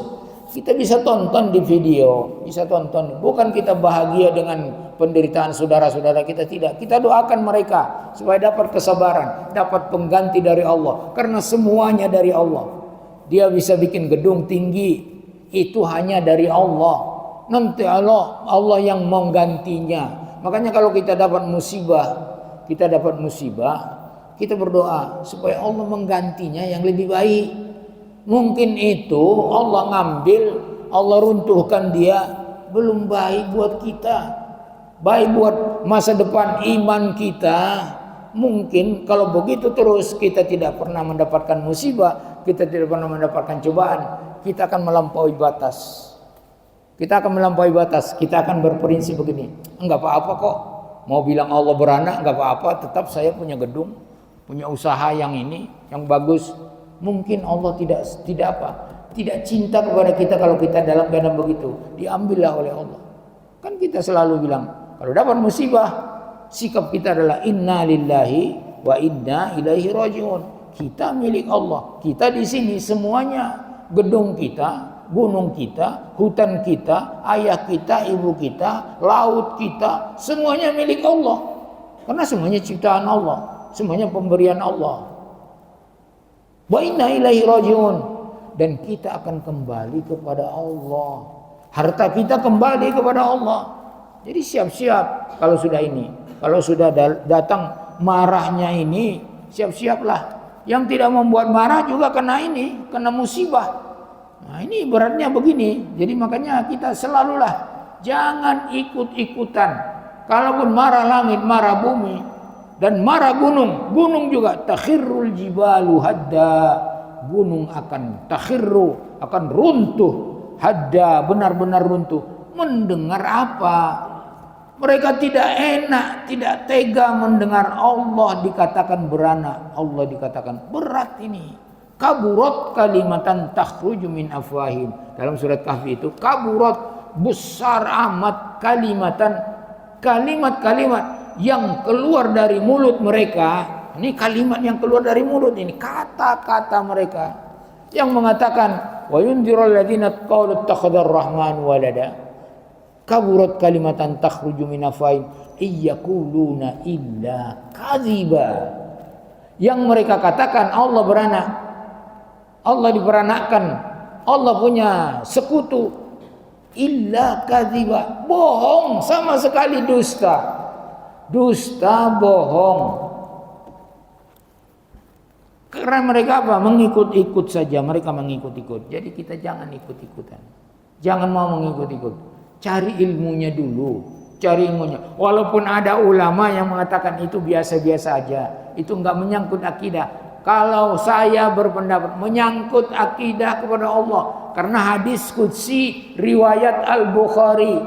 kita bisa tonton di video, bisa tonton. Bukan kita bahagia dengan penderitaan saudara-saudara kita, tidak. Kita doakan mereka supaya dapat kesabaran, dapat pengganti dari Allah. Karena semuanya dari Allah. Dia bisa bikin gedung tinggi, itu hanya dari Allah. Nanti Allah yang menggantinya. Makanya kalau kita dapat musibah, kita berdoa supaya Allah menggantinya yang lebih baik. Mungkin itu Allah ngambil, Allah runtuhkan dia, belum baik buat kita, baik buat masa depan iman kita. Mungkin kalau begitu terus kita tidak pernah mendapatkan musibah, kita tidak pernah mendapatkan cobaan, kita akan melampaui batas. Kita akan berprinsip begini, enggak apa-apa kok. Mau bilang Allah beranak enggak apa-apa, tetap saya punya gedung, punya usaha yang ini, yang bagus. Mungkin Allah tidak cinta kepada kita kalau kita dalam keadaan begitu. Diambillah oleh Allah. Kan kita selalu bilang, kalau dapat musibah, sikap kita adalah inna lillahi wa inna ilaihi rajiun. Kita milik Allah. Kita di sini semuanya, gedung kita, gunung kita, hutan kita, ayah kita, ibu kita, laut kita, semuanya milik Allah. Karena semuanya ciptaan Allah, semuanya pemberian Allah. Wa inna ilaihi rajiun, dan kita akan kembali kepada Allah. Harta kita kembali kepada Allah. Jadi siap-siap kalau sudah ini. Kalau sudah datang marahnya ini, siap-siaplah. Yang tidak membuat marah juga kena ini, kena musibah. Nah, ini beratnya begini. Jadi makanya kita selalulah jangan ikut-ikutan. Kalaupun marah langit, marah bumi, dan marah gunung, gunung juga takhirrul jibalu hadda, gunung akan takhirru, akan runtuh hadda, benar-benar runtuh. Mendengar apa? Mereka tidak enak, tidak tega mendengar Allah dikatakan beranak, Allah dikatakan berat ini. Kaburat kalimatan takhruju min afwahim. Dalam surat Kahfi itu kaburat, besar amat kalimatan, kalimat-kalimat yang keluar dari mulut mereka. Ini kalimat yang keluar dari mulut, ini kata-kata mereka yang mengatakan wa yunzirul ladzina qalu ittakhadar rahman walada. Kaburat kalimatan takhruju min afwahim iyaquluna illa kadziba. Yang mereka katakan Allah beranak, Allah diperanakkan, Allah punya sekutu, illa kadziba, bohong, sama sekali dusta. Dusta, bohong. Karena mereka apa? Mengikut-ikut saja, mereka mengikut-ikut. Jadi kita jangan ikut-ikutan. Jangan mau mengikut-ikut. Cari ilmunya dulu, cari ilmunya. Walaupun ada ulama yang mengatakan itu biasa-biasa aja, itu enggak menyangkut akidah. Kalau saya berpendapat menyangkut akidah kepada Allah, karena hadis qudsi riwayat Al-Bukhari,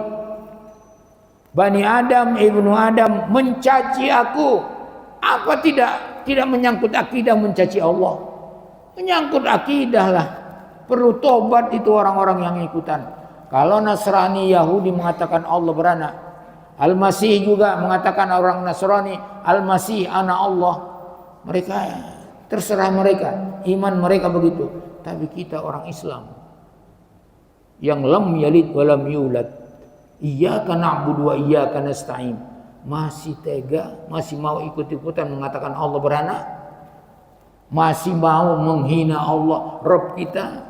Bani Adam, Ibnu Adam mencaci aku. Apa tidak menyangkut akidah mencaci Allah? Menyangkut akidah lah. Perlu tobat itu orang-orang yang ikutan. Kalau Nasrani Yahudi mengatakan Allah beranak, Al-Masih juga mengatakan orang Nasrani Al-Masih anak Allah. Mereka terserah mereka, iman mereka begitu. Tapi kita orang Islam yang lam yalid wa lam yulad, iyyaka na'budu wa iyyaka nasta'in, masih tega, masih mau ikut-ikutan mengatakan Allah beranak, masih mau menghina Allah Rabb kita,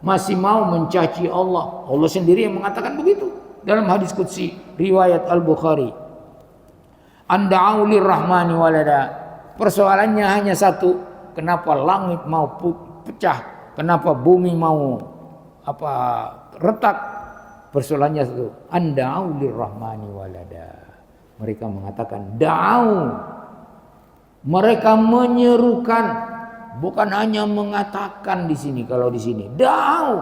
masih mau mencaci Allah. Allah sendiri yang mengatakan begitu dalam hadis qudsi riwayat Al-Bukhari. Anda'u lirrahmani walada. Persoalannya hanya satu, kenapa langit mau pecah, kenapa bumi mau retak? Persoalannya satu, anda'u lirrahmani walada. Mereka mengatakan da'u. Mereka menyerukan, bukan hanya mengatakan di sini. Kalau di sini da'u,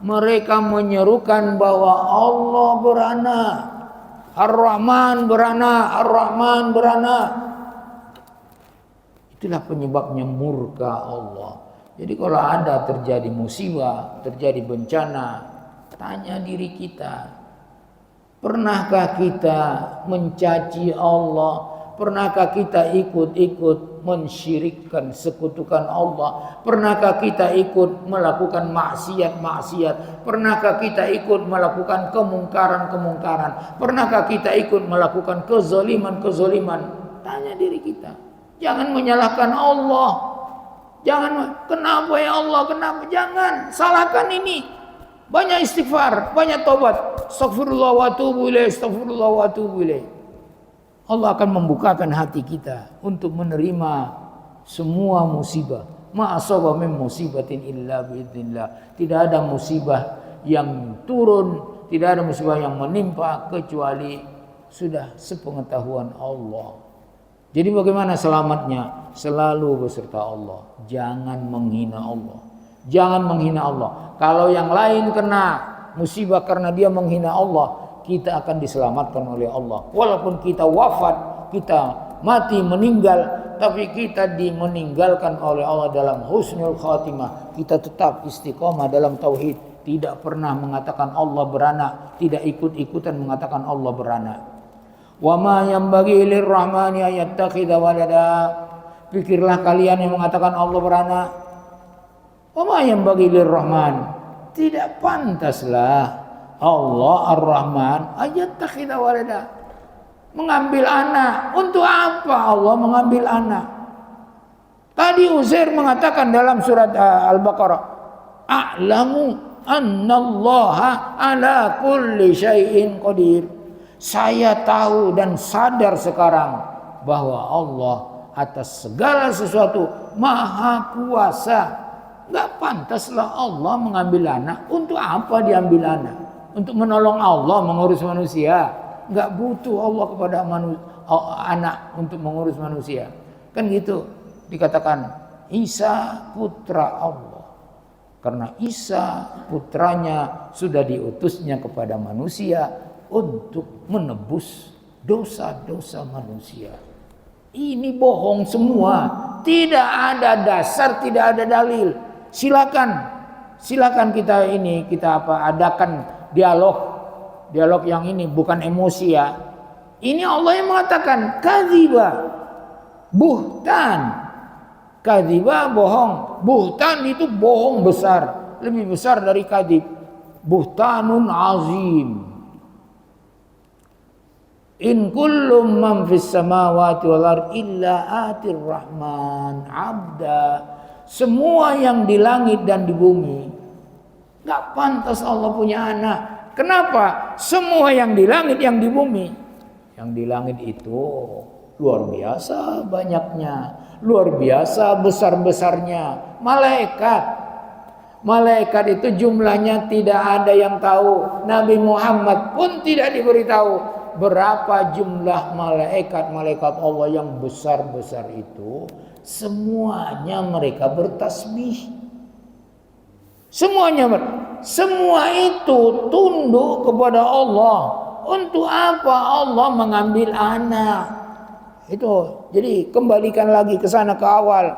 mereka menyerukan bahwa Allah beranak, Ar-Rahman beranak, Ar-Rahman beranak. Itulah penyebabnya murka Allah. Jadi kalau ada terjadi musibah, terjadi bencana, tanya diri kita, pernahkah kita mencaci Allah? Pernahkah kita ikut-ikut mensyirikkan, sekutukan Allah? Pernahkah kita ikut melakukan maksiat-maksiat? Pernahkah kita ikut melakukan kemungkaran-kemungkaran? Pernahkah kita ikut melakukan kezaliman-kezaliman? Tanya diri kita. Jangan menyalahkan Allah. Jangan, kenapa ya Allah? Kenapa? Jangan salahkan ini. Banyak istighfar, banyak tobat. Astagfirullah wa atubu ilaih, astagfirullah wa atubu ilaih. Allah akan membukakan hati kita untuk menerima semua musibah. Ma asaba min musibatin illa biidznillah. Tidak ada musibah yang turun, tidak ada musibah yang menimpa kecuali sudah sepengetahuan Allah. Jadi bagaimana selamatnya? Selalu beserta Allah. Jangan menghina Allah. Jangan menghina Allah. Kalau yang lain kena musibah karena dia menghina Allah, kita akan diselamatkan oleh Allah. Walaupun kita wafat, kita mati, meninggal, tapi kita meninggalkan oleh Allah dalam husnul khatimah. Kita tetap istiqomah dalam tauhid, tidak pernah mengatakan Allah beranak, tidak ikut-ikutan mengatakan Allah beranak. Wa ma yanbaghi lirrahmani ayattakhidha walada. Pikirlah kalian yang mengatakan Allah beranak. Wa ma yanbaghi lirrahman. Tidak pantaslah Allah Ar-Rahman ayattakhidha walada, mengambil anak. Untuk apa Allah mengambil anak? Tadi Uzair mengatakan dalam surat Al-Baqarah, a'lamu annallaha ala kulli syai'in qadir. Saya tahu dan sadar sekarang bahwa Allah atas segala sesuatu maha kuasa. Enggak pantaslah Allah mengambil anak. Untuk apa diambil anak? Untuk menolong Allah mengurus manusia. Enggak butuh Allah kepada anak untuk mengurus manusia. Kan gitu dikatakan Isa putra Allah. Karena Isa putranya sudah diutusnya kepada manusia untuk menebus dosa-dosa manusia. Ini bohong semua, tidak ada dasar, tidak ada dalil. Silakan kita adakan dialog yang ini, bukan emosi ya. Ini Allah yang mengatakan kadziba, buhtan. Kadziba bohong, buhtan itu bohong besar, lebih besar dari kadzib. Buhtanun azim. In kullum man fis samawati wal ardi illa atir rahman abda. Semua yang di langit dan di bumi, gak pantas Allah punya anak. Kenapa? Semua yang di langit, yang di bumi. Yang di langit itu luar biasa banyaknya, luar biasa besar-besarnya. Malaikat itu jumlahnya tidak ada yang tahu. Nabi Muhammad pun tidak diberitahu berapa jumlah malaikat Allah yang besar-besar itu. Semuanya mereka bertasbih. Semua itu tunduk kepada Allah. Untuk apa Allah mengambil anak? Itu. Jadi kembalikan lagi ke sana, ke awal.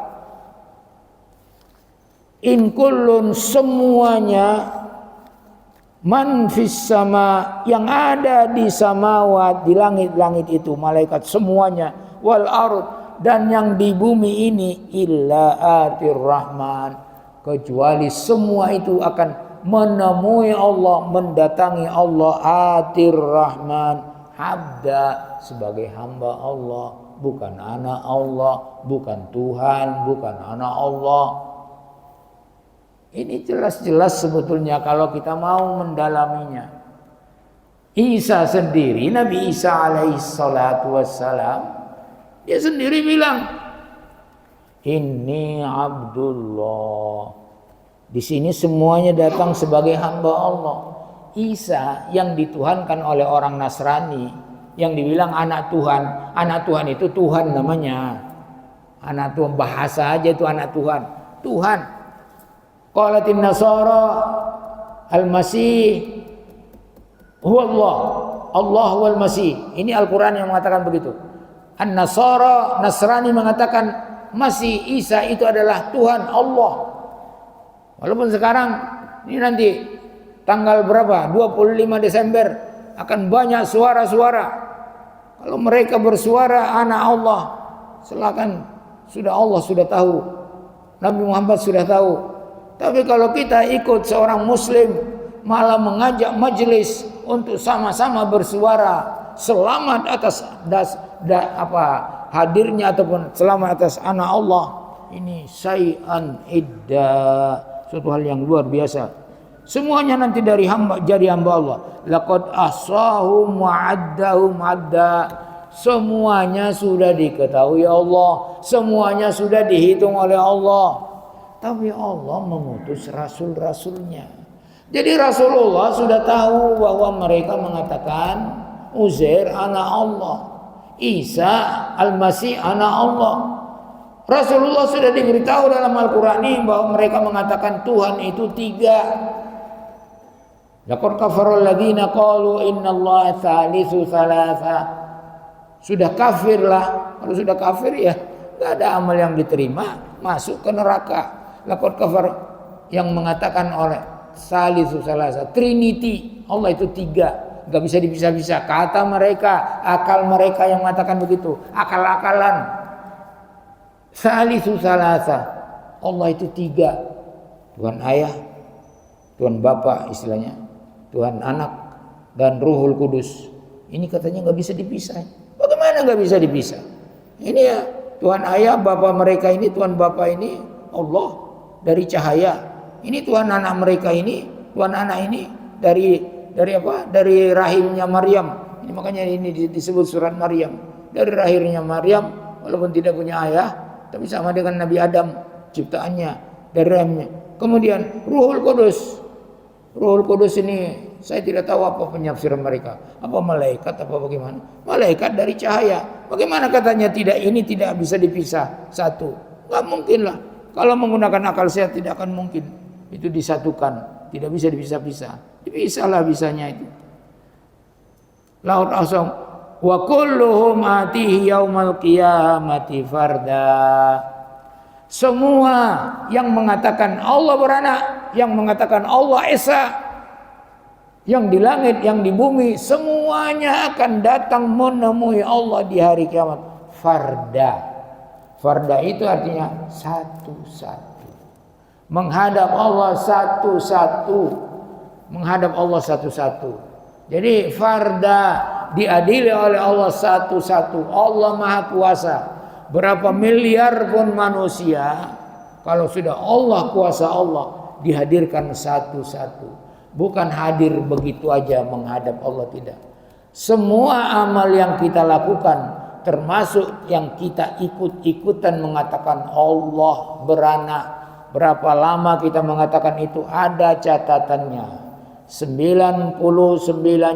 In kullun, semuanya, man fis sama, yang ada di samawat, di langit-langit itu, malaikat semuanya, wal ard, dan yang di bumi ini, illa atir rahman, kecuali semua itu akan menemui Allah, mendatangi Allah, atir rahman, abda, sebagai hamba Allah, bukan anak Allah, bukan Tuhan, bukan anak Allah. Ini jelas-jelas sebetulnya kalau kita mau mendalaminya. Isa sendiri, Nabi Isa alaihi salatu wassalam, dia sendiri bilang, Inni Abdullah. Di sini semuanya datang sebagai hamba Allah. Isa yang dituhankan oleh orang Nasrani, yang dibilang anak Tuhan. Anak Tuhan itu Tuhan namanya. Anak Tuhan, bahasa aja itu anak Tuhan. Tuhan. Qalatin Nasara Al-Masih huwa Allah. Allah wal Masih. Ini Al-Quran yang mengatakan begitu. An-Nasara, Nasrani mengatakan Masih Isa itu adalah Tuhan Allah. Walaupun sekarang ini nanti tanggal berapa? 25 Desember akan banyak suara-suara. Kalau mereka bersuara anak Allah, silakan, Allah sudah tahu. Nabi Muhammad sudah tahu. Tapi kalau kita ikut seorang muslim malah mengajak majelis untuk sama-sama bersuara selamat atas hadirnya ataupun selamat atas anak Allah, ini syai'an idda, suatu hal yang luar biasa. Semuanya nanti dari hamba jadi hamba Allah. Laqad ahsahum wa addahum adda. Semuanya sudah diketahui Allah, semuanya sudah dihitung oleh Allah. Tapi Allah mengutus rasul-rasulnya. Jadi Rasulullah sudah tahu bahwa mereka mengatakan Uzair anak Allah, Isa Al-Masih anak Allah. Rasulullah sudah diberitahu dalam Al-Quran ini bahwa mereka mengatakan Tuhan itu 3. Laqad kafarul ladzina qalu innallaha tsalitsu tsalatsa. Sudah kafir lah. Kalau sudah kafir ya enggak ada amal yang diterima, masuk ke neraka. Laqad kafar yang mengatakan oleh tsalitsu tsalatsa, Trinity, Allah itu 3, enggak bisa dipisah-pisah. Kata mereka, akal mereka yang mengatakan begitu, akal-akalan. Tsalitsu tsalatsa, Allah itu 3. Tuhan Ayah, Tuhan Bapa istilahnya, Tuhan Anak, dan Ruhul Kudus. Ini katanya nggak bisa dipisah. Bagaimana nggak bisa dipisah? Ini ya Tuhan Ayah, Bapa mereka ini, Tuhan Bapa ini Allah dari cahaya. Ini Tuhan Anak mereka ini, Tuhan Anak ini dari apa? Dari rahimnya Maryam. Ini makanya ini disebut surat Maryam. Dari rahimnya Maryam, walaupun tidak punya ayah, tapi sama dengan Nabi Adam ciptaannya dari rahimnya. Kemudian Ruhul Kudus. Ruhul Kudus ini saya tidak tahu apa penafsiran mereka. Apa malaikat apa bagaimana? Malaikat dari cahaya. Bagaimana katanya ini tidak bisa dipisah satu? Enggak mungkin lah. Kalau menggunakan akal sehat tidak akan mungkin. itu disatukan, tidak bisa dipisah-pisah. Dipisahlah bisanya itu. Laut asam wa kulluhum atihi yaumal qiyamati farda. Semua yang mengatakan Allah beranak, yang mengatakan Allah esa, yang di langit, yang di bumi, semuanya akan datang menemui Allah di hari kiamat. Farda. Farda itu artinya satu-satu. Menghadap Allah satu-satu. Menghadap Allah satu-satu. Jadi farda, diadili oleh Allah satu-satu. Allah Maha Kuasa. Berapa miliar pun manusia, kalau sudah Allah kuasa Allah, dihadirkan satu-satu. Bukan hadir begitu aja menghadap Allah, tidak. Semua amal yang kita lakukan, termasuk yang kita ikut-ikutan mengatakan Allah beranak, berapa lama kita mengatakan itu, ada catatannya. 99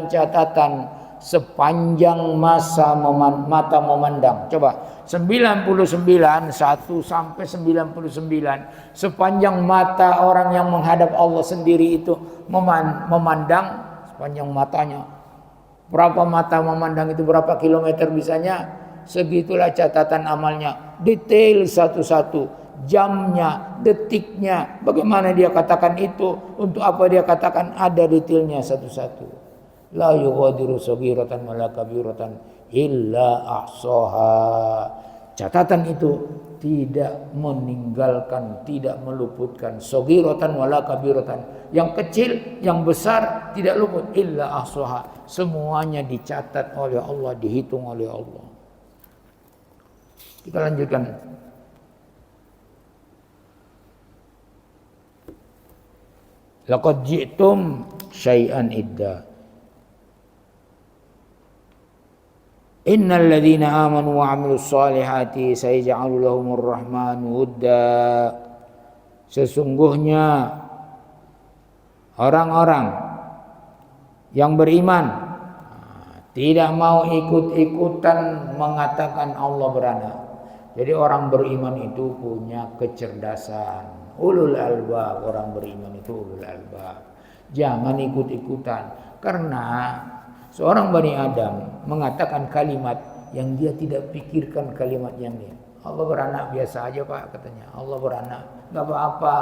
catatan sepanjang masa mata memandang. Coba 99 1 sampai 99 sepanjang mata orang yang menghadap Allah sendiri itu memandang, sepanjang matanya. Berapa mata memandang itu, berapa kilometer bisanya, segitulah catatan amalnya. Detail satu-satu. Jamnya, detiknya, bagaimana dia katakan itu, untuk apa dia katakan, ada detailnya satu-satu. La yughadiru saghiratan wala kabiratan illa ahsaha. Catatan itu tidak meninggalkan, tidak meluputkan saghiratan wala kabiratan. Yang kecil, yang besar tidak luput, illa ahsaha. Semuanya dicatat oleh Allah, dihitung oleh Allah. Kita lanjutkan. Laqad ji'tum syai'an idda. Innal ladzina amanu wa 'amilus solihati sayaj'alu lahumur rahmanu wudda. Sesungguhnya orang-orang yang beriman tidak mau ikut-ikutan mengatakan Allah beranak. Jadi orang beriman itu punya kecerdasan. Ulul albab, orang beriman itu ulul albab. Jangan ikut-ikutan, karena seorang Bani Adam mengatakan kalimat yang dia tidak pikirkan kalimat yang dia. Allah beranak biasa aja Pak, katanya. Allah beranak, nggak apa-apa.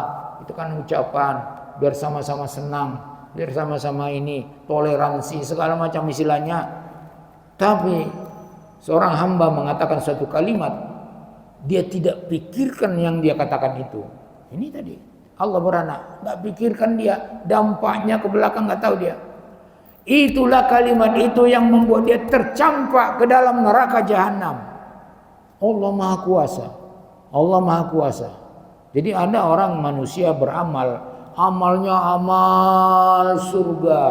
Itu kan ucapan biar sama-sama senang, biar sama-sama ini toleransi segala macam istilahnya. Tapi seorang hamba mengatakan suatu kalimat, dia tidak pikirkan yang dia katakan itu. Ini tadi Allah beranak, nggak pikirkan dia, dampaknya ke belakang nggak tahu dia. Itulah kalimat itu yang membuat dia tercampak ke dalam neraka jahanam. Allah Maha Kuasa, Allah Maha Kuasa. Jadi ada orang manusia beramal, amalnya amal surga.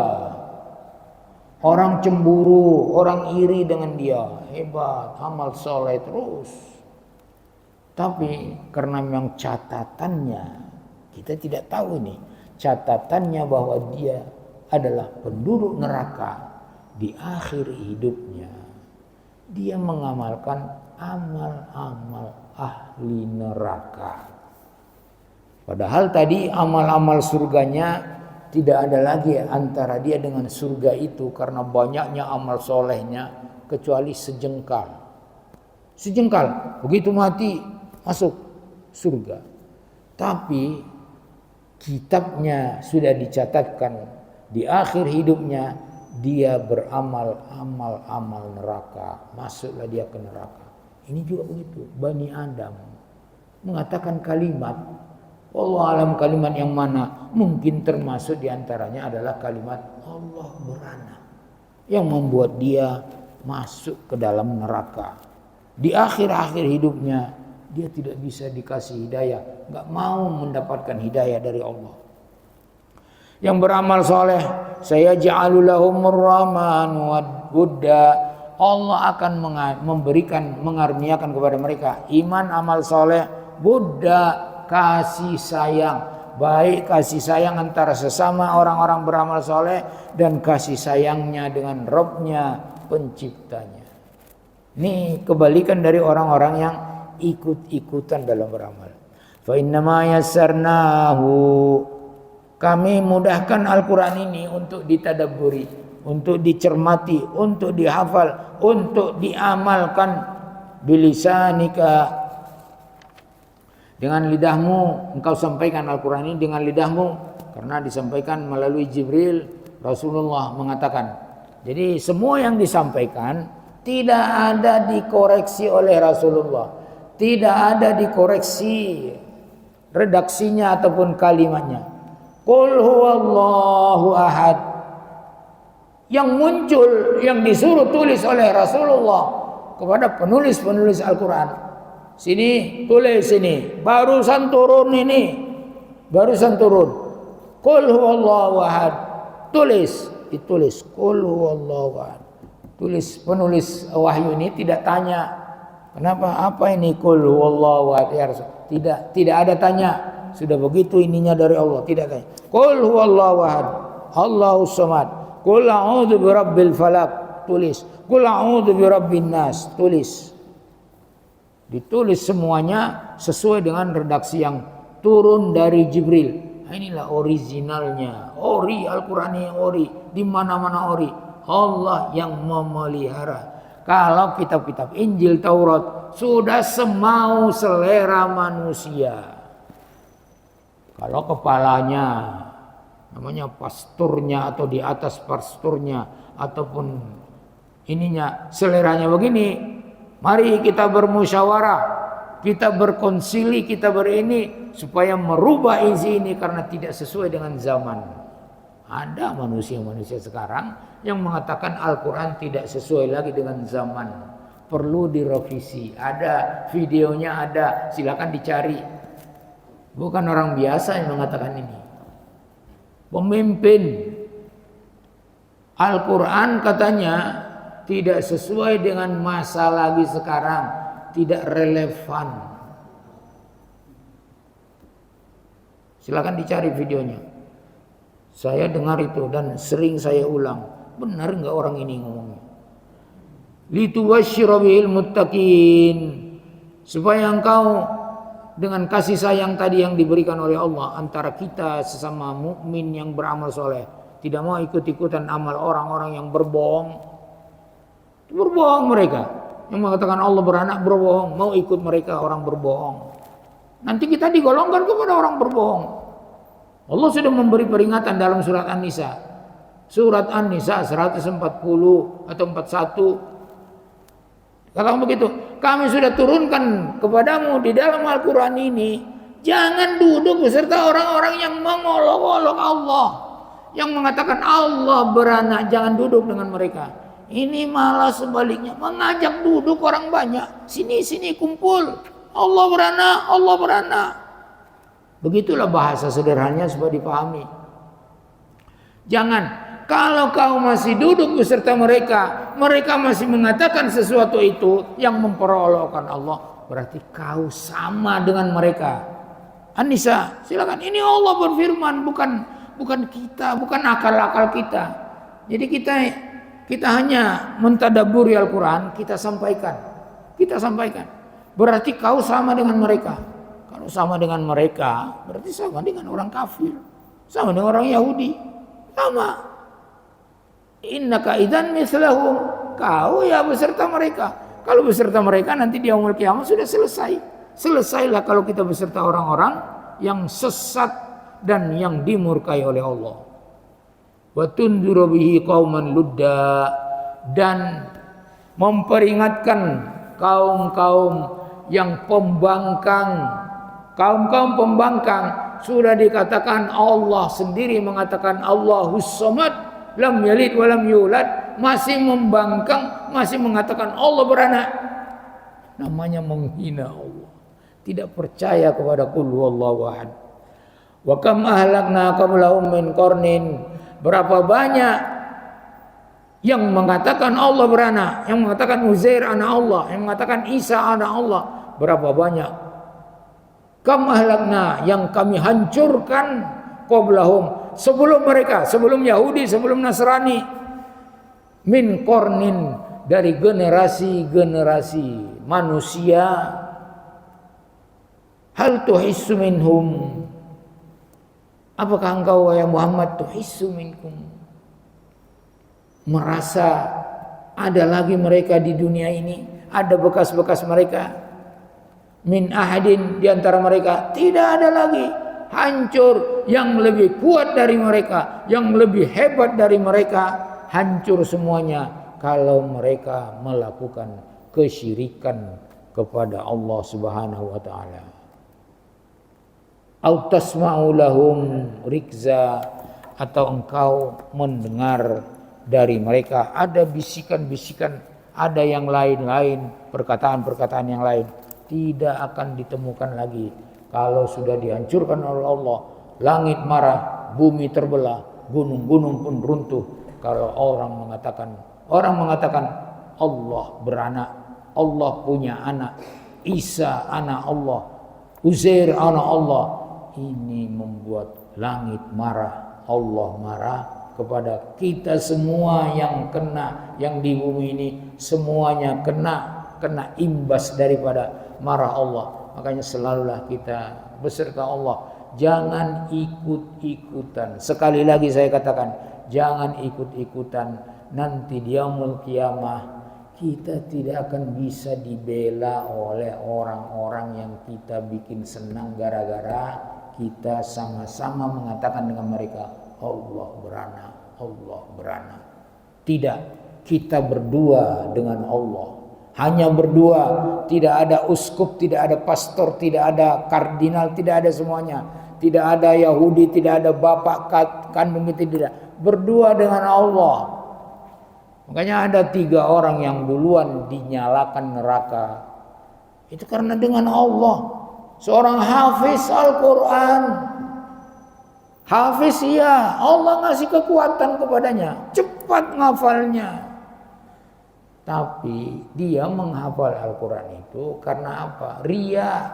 Orang cemburu, orang iri dengan dia, hebat, amal soleh terus. Tapi karena memang catatannya, kita tidak tahu ini, catatannya bahwa dia adalah penduduk neraka di akhir hidupnya. Dia mengamalkan amal-amal ahli neraka. Padahal tadi amal-amal surganya tidak ada lagi antara dia dengan surga itu, karena banyaknya amal solehnya, kecuali sejengkal. Sejengkal, begitu mati masuk surga. Tapi kitabnya sudah dicatatkan di akhir hidupnya dia beramal amal neraka, masuklah dia ke neraka. Ini juga begitu, Bani Adam mengatakan kalimat, Allah alam kalimat yang mana, mungkin termasuk diantaranya adalah kalimat Allah beranak, yang membuat dia masuk ke dalam neraka. Di akhir-akhir hidupnya dia tidak bisa dikasih hidayah, nggak mau mendapatkan hidayah dari Allah. Yang beramal soleh, saya ja'alu lahumur rahmanu wudda. Allah akan mengaruniakan kepada mereka iman, amal soleh, Buddha, kasih sayang. Baik kasih sayang antara sesama orang-orang beramal soleh, dan kasih sayangnya dengan Rabb-nya, penciptanya. Ini kebalikan dari orang-orang yang ikut-ikutan dalam beramal. Fa innama yassarnahu Kami mudahkan Al-Quran ini untuk ditadabburi, untuk dicermati, untuk dihafal, untuk diamalkan. Bilisanika, dengan lidahmu engkau sampaikan Al-Quran ini dengan lidahmu, karena disampaikan melalui Jibril. Rasulullah mengatakan, jadi semua yang disampaikan tidak ada dikoreksi oleh Rasulullah, tidak ada dikoreksi redaksinya ataupun kalimatnya. Qul huwallahu ahad, yang muncul, yang disuruh tulis oleh Rasulullah kepada penulis-penulis Al-Quran, sini tulis, sini barusan turun, ini barusan turun. Qul huwallahu ahad, tulis, ditulis qul huwallahu ahad. Tulis, penulis wahyu ini tidak tanya, kenapa, apa ini qul huwallahu ahad ya Rasul? Tidak ada tanya. Sudah begitu ininya dari Allah, tidak tanya. Qul huwallahu ahad, Allahus samad, qul a'udzu birabbil falaq, tulis. Qul a'udzu birabbin nas, tulis. Ditulis semuanya sesuai dengan redaksi yang turun dari Jibril. Nah, inilah originalnya. Ori, Al-Quran ini ori, di mana-mana ori. Allah yang memelihara. Kalau kitab-kitab Injil, Taurat sudah semau selera manusia. Kalau kepalanya, namanya pasturnya atau di atas pasturnya ataupun ininya seleranya begini, mari kita bermusyawarah, kita berkonsili, kita berini supaya merubah isi ini karena tidak sesuai dengan zaman. Ada manusia-manusia sekarang yang mengatakan Al-Quran tidak sesuai lagi dengan zaman, perlu direvisi. Ada videonya, ada, silakan dicari. Bukan orang biasa yang mengatakan ini. Pemimpin Al-Quran katanya tidak sesuai dengan masa lagi sekarang, tidak relevan. Silakan dicari videonya. Saya dengar itu dan sering saya ulang. Benar enggak orang ini ngomongnya? Lituwasyira bihil muttaqin, supaya engkau dengan kasih sayang tadi yang diberikan oleh Allah antara kita sesama mukmin yang beramal soleh, tidak mau ikut-ikutan amal orang-orang yang berbohong. Berbohong mereka, yang mengatakan Allah beranak berbohong, mau ikut mereka orang berbohong. Nanti kita digolongkan kepada orang berbohong. Allah sudah memberi peringatan dalam surat An-Nisa. Surat An-Nisa 140 atau 41. Kalau begitu, kami sudah turunkan kepadamu di dalam Al-Quran ini, jangan duduk beserta orang-orang yang mengolok-olok Allah, yang mengatakan Allah beranak, jangan duduk dengan mereka. Ini malah sebaliknya, mengajak duduk orang banyak, sini kumpul, Allah beranak, Allah beranak. Begitulah bahasa sederhananya supaya dipahami. Jangan. Kalau kau masih duduk beserta mereka, mereka masih mengatakan sesuatu itu yang memperolokkan Allah, berarti kau sama dengan mereka. An-Nisa, silakan. Ini Allah berfirman, bukan kita, bukan akal-akal kita. Jadi kita hanya mentadabburi Al-Quran, kita sampaikan. Berarti kau sama dengan mereka. Kalau sama dengan mereka, berarti sama dengan orang kafir, sama dengan orang Yahudi, sama. Innaka idzan mislahum, kau ya beserta mereka. Kalau beserta mereka nanti di yaumul kiamat sudah selesai. Selesailah kalau kita beserta orang-orang yang sesat dan yang dimurkai oleh Allah. Wa tunziru bihi qauman ludda, dan memperingatkan kaum-kaum yang pembangkang. Kaum-kaum pembangkang sudah dikatakan, Allah sendiri mengatakan Allahus samad, lam yalid walam yulad, masih membangkang, masih mengatakan Allah beranak. Namanya menghina Allah, tidak percaya kepada qul huwallahu ahad. Wa kam ahlakna qablahum min qarnin, berapa banyak yang mengatakan Allah beranak, yang mengatakan Uzair anak Allah, yang mengatakan Isa anak Allah. Berapa banyak kam ahlakna, yang kami hancurkan qablahum, sebelum mereka, sebelum Yahudi, sebelum Nasrani, min qarnin, dari generasi-generasi manusia. Hal tuhissu minhum, Apakah engkau wahai Muhammad tuhissu minkum, merasa ada lagi mereka di dunia ini, ada bekas-bekas mereka? Min ahadin, di antara mereka tidak ada lagi, hancur. Yang lebih kuat dari mereka, yang lebih hebat dari mereka, hancur semuanya kalau mereka melakukan kesyirikan kepada Allah Subhanahu wa taala. Au tasma'u lahum rikza, atau engkau mendengar dari mereka ada bisikan-bisikan, ada yang lain-lain, perkataan-perkataan yang lain. Tidak akan ditemukan lagi kalau sudah dihancurkan oleh Allah. Langit marah, bumi terbelah, gunung-gunung pun runtuh. Kalau orang mengatakan Allah beranak, Allah punya anak, Isa anak Allah, Uzair anak Allah, ini membuat langit marah, Allah marah kepada kita semua yang kena, yang di bumi ini semuanya kena imbas daripada marah Allah. Makanya selalulah kita beserta Allah, jangan ikut-ikutan. Sekali lagi saya katakan, jangan ikut-ikutan. Nanti di yaumul qiyamah kita tidak akan bisa dibela oleh orang-orang yang kita bikin senang gara-gara kita sama-sama mengatakan dengan mereka Allah beranak, Allah beranak. Tidak, kita berdua dengan Allah. Hanya berdua, tidak ada uskup, tidak ada pastor, tidak ada kardinal, tidak ada semuanya. Tidak ada Yahudi, tidak ada bapak kandung, tidak. Berdua dengan Allah. Makanya ada 3 orang yang duluan dinyalakan neraka. Itu karena dengan Allah. Seorang hafiz Al-Quran. Hafiz ya, Allah ngasih kekuatan kepadanya, cepat ngafalnya. Tapi dia menghafal Al-Quran itu karena apa? Ria,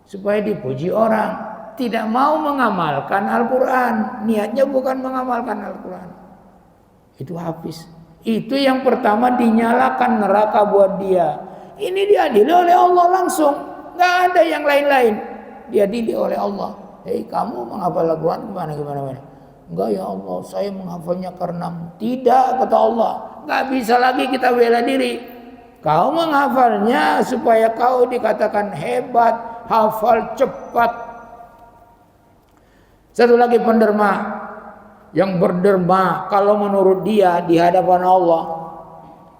supaya dipuji orang. Tidak mau mengamalkan Al-Quran, niatnya bukan mengamalkan Al-Quran. Itu hafiz. Itu yang pertama dinyalakan neraka buat dia. Ini diadili oleh Allah langsung, nggak ada yang lain-lain. Diadili oleh Allah. Hei, kamu menghafal Al-Quran gimana? Enggak ya Allah, saya menghafalnya karena tidak, kata Allah. Nggak bisa lagi kita bela diri. Kau menghafalnya supaya kau dikatakan hebat, hafal cepat. Satu lagi penderma. Yang berderma kalau menurut dia di hadapan Allah,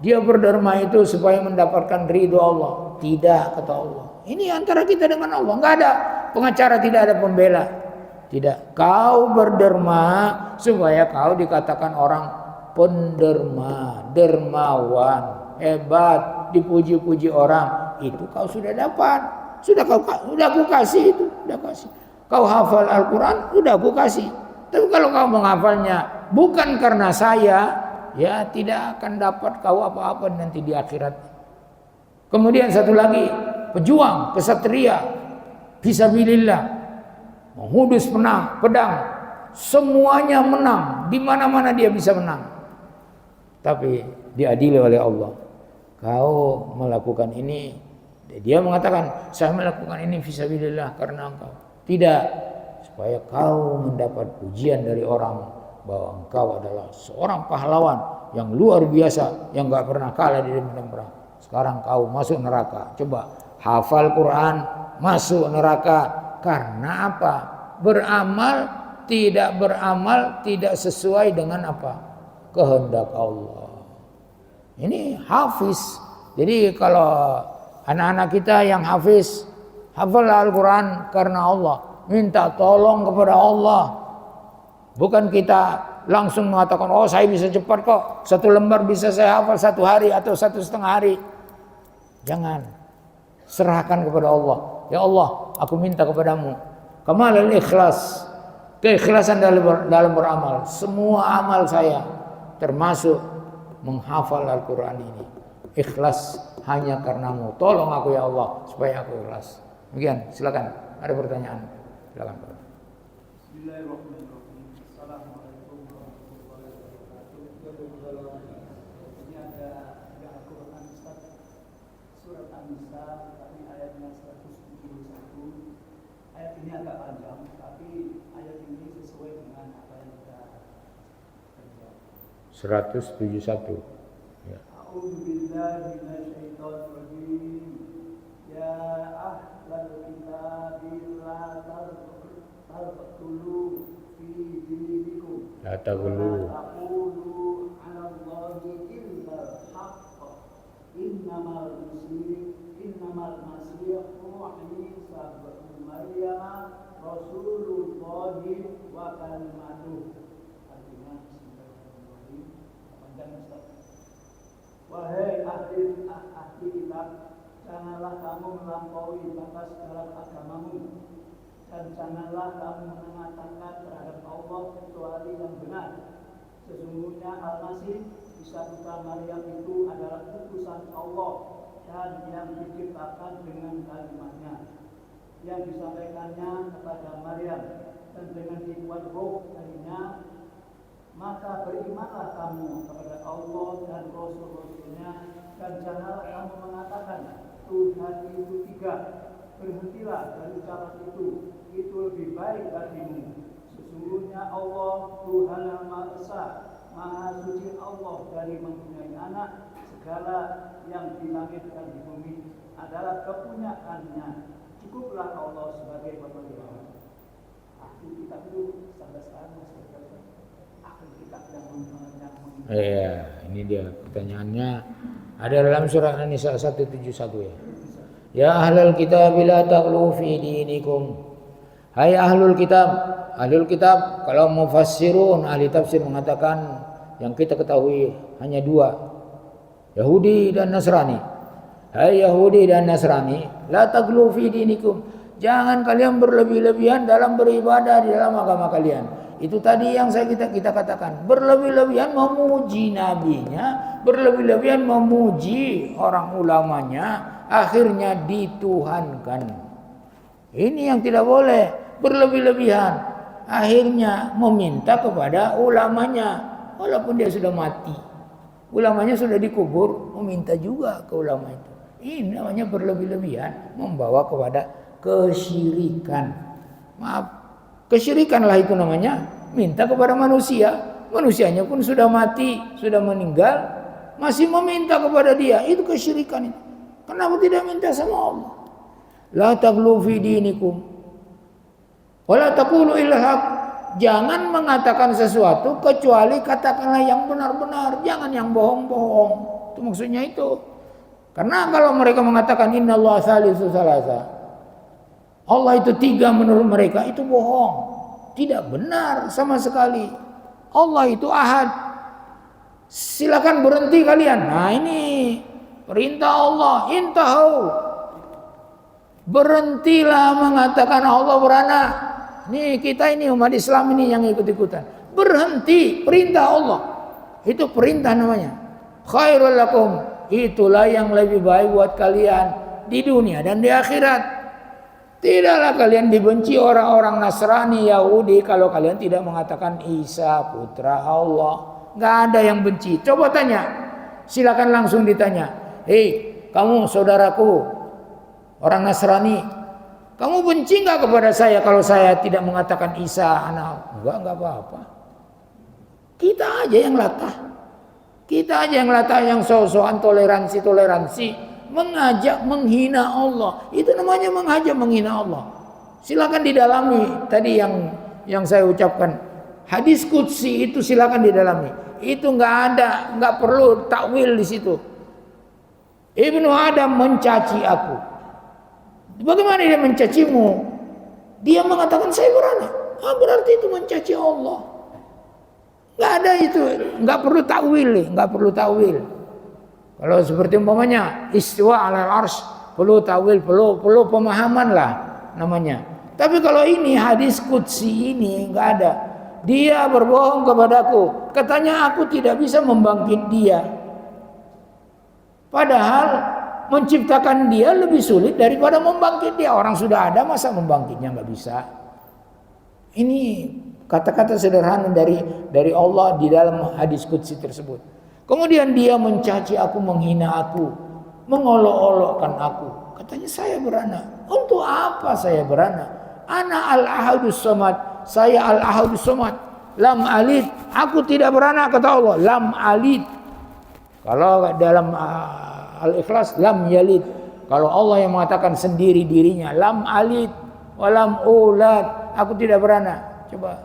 dia berderma itu supaya mendapatkan ridho Allah. Tidak, kata Allah. Ini antara kita dengan Allah. Enggak ada pengacara, tidak ada pembela. Tidak. Kau berderma supaya kau dikatakan orang penderma, dermawan, hebat, dipuji-puji orang. Itu kau sudah dapat. Sudah aku kasih itu, sudah kasih. Kau hafal Al-Quran, sudah aku kasih. Tapi kalau kau menghafalnya bukan karena saya, ya tidak akan dapat kau apa-apa nanti di akhirat. Kemudian satu lagi, pejuang, kesatria, fisabilillah, menghudus pedang, semuanya menang, di mana-mana dia bisa menang. Tapi diadili oleh Allah. Kau melakukan ini, dia mengatakan saya melakukan ini fisabilillah karena engkau. Tidak, supaya kau mendapat pujian dari orang bahwa engkau adalah seorang pahlawan yang luar biasa, yang gak pernah kalah di medan perang. Sekarang kau masuk neraka. Coba hafal Quran, masuk neraka. Karena apa? Beramal tidak sesuai dengan apa? Kehendak Allah. Ini hafiz. Jadi kalau anak-anak kita yang hafiz, hafal Al-Quran karena Allah, minta tolong kepada Allah. Bukan kita langsung mengatakan, oh saya bisa cepat kok, 1 lembar bisa saya hafal 1 hari atau 1,5 hari. Jangan. Serahkan kepada Allah. Ya Allah, aku minta kepadamu kamalul ikhlas, keikhlasan dalam beramal. Semua amal saya termasuk menghafal Al-Quran ini. Ikhlas hanya karenamu. Tolong aku ya Allah supaya aku ikhlas. Demikian, silakan. Ada pertanyaan? Silakan. Bismillahirrahmanirrahim. Assalamualaikum warahmatullahi wabarakatuh. Ini ada Al-Quran Ustaz, surat An-Nisa, tadi ayatnya 171. ayat ini agak panjang, tapi ayat ini sesuai dengan apa yang kita kerja. 171. Ya. A'udzubillahi minasyaitonirrajim. Ya ahlal kitabi la taqulu fi dinikum. La taqulu. Taqulu 'ala Allahi illa al-haqq. Innamal masih Isa bin Maryam Rasulullah wa kalimatuh. Artinya bismillahirrahmanirrahim. Panjang Ustaz. Wahai ahli kitab, janganlah kamu melampaui batas dalam agamamu, dan janganlah kamu mengatakan terhadap Allah kecuali yang benar. Sesungguhnya Al-Masih Isa bin Maryam itu adalah utusan Allah dan yang diciptakan dengan kalimatnya yang disampaikannya kepada Maryam, dan dengan dibuat roh darinya. Maka berimanlah kamu kepada Allah dan Rasul-Rasulnya, dan janganlah kamu mengatakan Tuhan itu tiga. Berhentilah dari ucapan itu lebih baik bagimu. Sesungguhnya Allah Tuhan yang Maha Esa, Maha Suci Allah dari mempunyai anak. Segala yang di langit dan di bumi adalah kepunyaannya. Cukuplah Allah sebagai pemberi. Ahli kitab itu sampai sekarang masih ada. Ahli kitab yang Iya, ini dia pertanyaannya. Ada dalam surah An-Nisa 171 ya. Ya ahlul kitab la taghlu fi dinikum. Hai ahlul kitab, kalau mufassirun ahli tafsir mengatakan yang kita ketahui hanya dua, Yahudi dan Nasrani. Hai Yahudi dan Nasrani, la taghlu fi dinikum. Jangan kalian berlebih-lebihan dalam beribadah di dalam agama kalian. Itu tadi yang kita katakan, berlebih-lebihan memuji nabinya, berlebih-lebihan memuji orang ulamanya, akhirnya dituhankan. Ini yang tidak boleh, berlebih-lebihan. Akhirnya meminta kepada ulamanya, walaupun dia sudah mati. Ulamanya sudah dikubur, meminta juga ke ulama itu. Ini namanya berlebih-lebihan, membawa kepada kesyirikan. Maaf. Kesyirikanlah itu namanya, minta kepada manusia. Manusianya pun sudah mati, sudah meninggal, masih meminta kepada dia. Itu kesyirikan itu. Kenapa tidak minta sama Allah? La taghlu fi dinikum wa la taqulu illa haq. Jangan mengatakan sesuatu kecuali katakanlah yang benar-benar, jangan yang bohong-bohong. Itu maksudnya itu. Karena kalau mereka mengatakan innallaha salisu salasa, Allah itu tiga menurut mereka, itu bohong. Tidak benar sama sekali. Allah itu ahad. Silakan berhenti kalian. Nah ini perintah Allah. Intahu. Berhentilah mengatakan Allah beranak. Nih kita ini umat Islam ini yang ikut-ikutan. Berhenti, perintah Allah. Itu perintah namanya. Khairul lakum. Itulah yang lebih baik buat kalian di dunia dan di akhirat. Tidaklah kalian dibenci orang-orang Nasrani, Yahudi kalau kalian tidak mengatakan Isa putra Allah. Gak ada yang benci. Coba tanya. Silakan langsung ditanya. Hei, kamu saudaraku orang Nasrani, kamu benci gak kepada saya kalau saya tidak mengatakan Isa anak? Enggak apa-apa. Kita aja yang latah. Kita aja yang latah, yang so-soan toleransi. Mengajak menghina Allah, itu namanya mengajak menghina Allah. Silakan didalami tadi yang saya ucapkan. Hadis qudsi itu silakan didalami. Itu nggak perlu takwil di situ. Ibnu Adam mencaci aku. Bagaimana dia mencacimu? Dia mengatakan saya beranak. Berarti itu mencaci Allah. Nggak ada itu, nggak perlu takwil. Kalau seperti umpamanya istiwa alal arsy, perlu tawil, perlu pemahaman lah namanya. Tapi kalau ini hadis qudsi ini enggak ada. Dia berbohong kepadaku, katanya aku tidak bisa membangkit dia. Padahal menciptakan dia lebih sulit daripada membangkit dia. Orang sudah ada, masa membangkitnya enggak bisa. Ini kata-kata sederhana dari Allah di dalam hadis qudsi tersebut. Kemudian dia mencaci aku, menghina aku, mengolok-olokkan aku. Katanya saya beranak. Untuk apa saya beranak? Ana al-ahadus samad. Saya al-ahadus samad. Lam alid. Aku tidak beranak kata Allah. Lam alid. Kalau dalam Al-Ikhlas lam yalid. Kalau Allah yang mengatakan sendiri dirinya, lam alid walam ulad. Aku tidak beranak. Coba.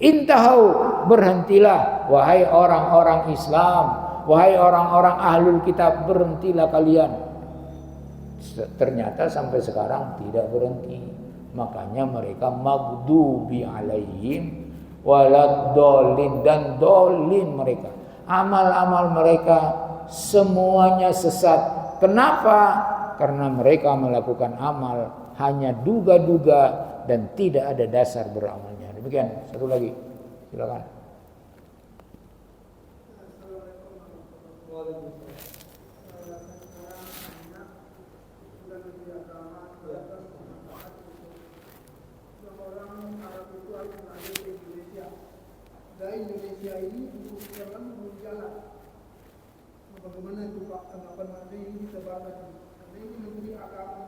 Intahau, berhentilah wahai orang-orang Islam, wahai orang-orang ahlul kitab, berhentilah kalian. Ternyata sampai sekarang tidak berhenti. Makanya mereka maghdubi alaihim waladdallin, dan dolin mereka. Amal-amal mereka semuanya sesat. Kenapa? Karena mereka melakukan amal hanya duga-duga dan tidak ada dasar beramalnya. Demikian. Satu lagi, silakan. Indonesia ini jangan berjalan. Bagaimana itu Pak tanggapan Anda ini ditebarkan? Karena ini Menteri Agama.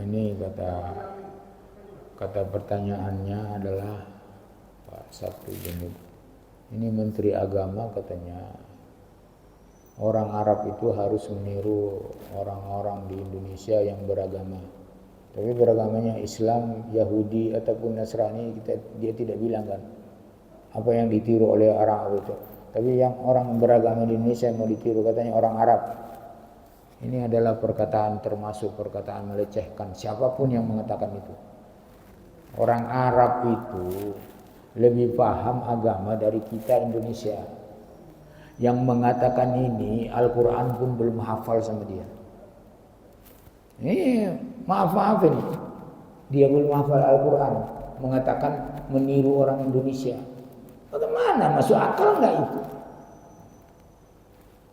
Ini kata pertanyaannya adalah Pak Sabtu Junub. Ini Menteri Agama katanya orang Arab itu harus meniru orang-orang di Indonesia yang beragama. Tapi beragamanya Islam, Yahudi ataupun Nasrani, dia tidak bilang kan apa yang ditiru oleh orang Arab itu. Tapi yang orang beragama di Indonesia mau ditiru katanya orang Arab. Ini adalah perkataan, termasuk perkataan melecehkan siapapun yang mengatakan itu. Orang Arab itu lebih paham agama dari kita Indonesia. Yang mengatakan ini Al-Quran pun belum hafal sama dia. Ini maaf ini. Dia belum hafal Al-Quran, mengatakan meniru orang Indonesia. Bagaimana, masuk akal enggak itu?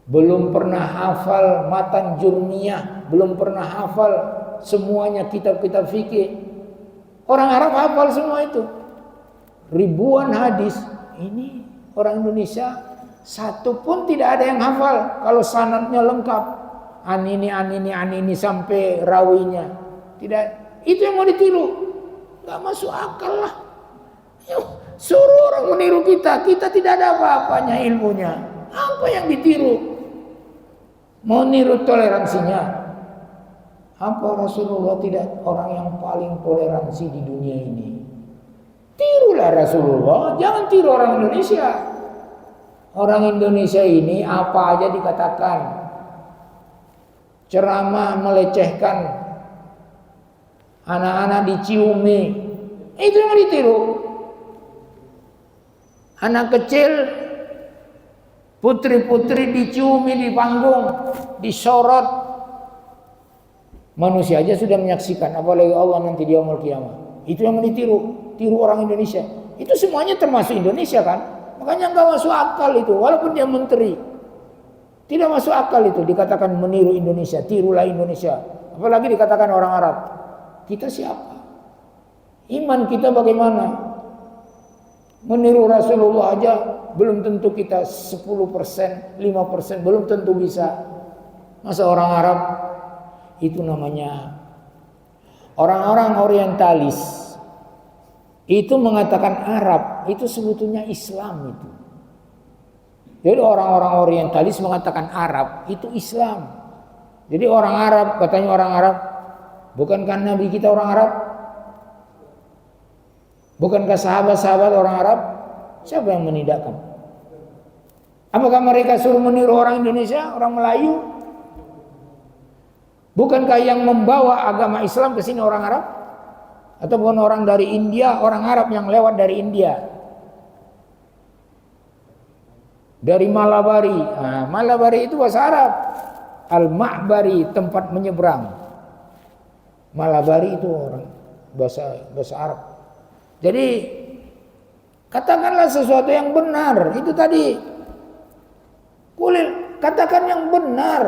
Belum pernah hafal matan jurmiyah, belum pernah hafal semuanya kitab-kitab fikih. Orang Arab hafal semua itu. Ribuan hadis. Ini orang Indonesia satu pun tidak ada yang hafal. Kalau sanadnya lengkap, an ini sampai rawinya. Tidak, itu yang mau ditiru. Enggak masuk akal lah. Suruh orang meniru kita tidak ada apa-apanya ilmunya. Apa yang ditiru? Mau niru toleransinya? Apa Rasulullah tidak orang yang paling toleransi di dunia ini? Tirulah Rasulullah, jangan tiru orang Indonesia. Orang Indonesia ini apa aja dikatakan. Ceramah melecehkan, anak-anak diciumi. Itu yang ditiru. Anak kecil, putri-putri diciumi di panggung, disorot. Manusia aja sudah menyaksikan, apalagi Allah nanti di yaumul qiyamah. Itu yang ditiru, tiru orang Indonesia. Itu semuanya termasuk Indonesia kan? Makanya enggak masuk akal itu, walaupun dia menteri. Tidak masuk akal itu dikatakan meniru Indonesia, tirulah Indonesia. Apalagi dikatakan orang Arab. Kita siapa? Iman kita bagaimana? Meniru Rasulullah aja belum tentu kita 10%, 5%, belum tentu bisa. Masa orang Arab? Itu namanya orang-orang orientalis. Itu mengatakan Arab, itu sebetulnya Islam itu. Jadi orang-orang orientalis mengatakan Arab, itu Islam. Jadi orang Arab, katanya orang Arab, bukankah Nabi kita orang Arab? Bukankah sahabat-sahabat orang Arab? Siapa yang menidakkan? Apakah mereka suruh meniru orang Indonesia, orang Melayu? Bukankah yang membawa agama Islam ke sini orang Arab? Ataupun orang dari India, orang Arab yang lewat dari India? Dari Malabari. Nah, Malabari itu bahasa Arab. Al-Ma'bari, tempat menyeberang. Malabari itu orang bahasa Arab. Jadi katakanlah sesuatu yang benar. Itu tadi. Katakan yang benar.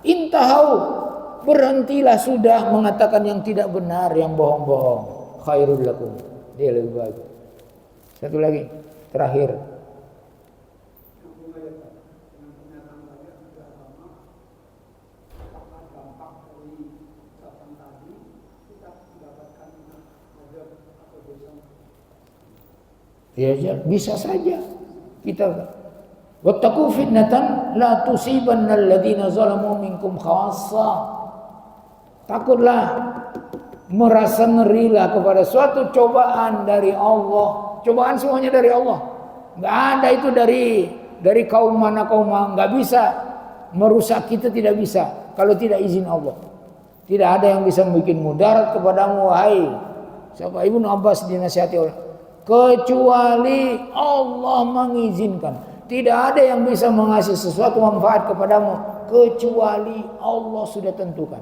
Intahau. Berhentilah sudah mengatakan yang tidak benar, yang bohong-bohong. Khairul lakum. Dia lebih baik. Satu lagi, terakhir. Ya, bisa saja kita wattaqu fitnatan la tusibanna alladziina zalamu minkum khassa. Takutlah, merasa ngerilah kepada suatu cobaan dari Allah. Cobaan semuanya dari Allah. Enggak ada itu dari kaum mana, enggak bisa merusak kita, tidak bisa kalau tidak izin Allah. Tidak ada yang bisa membuat mudarat kepadamu, wahai siapa Ibnu Abbas dinasihati oleh, kecuali Allah mengizinkan. Tidak ada yang bisa mengasih sesuatu manfaat kepadamu kecuali Allah sudah tentukan.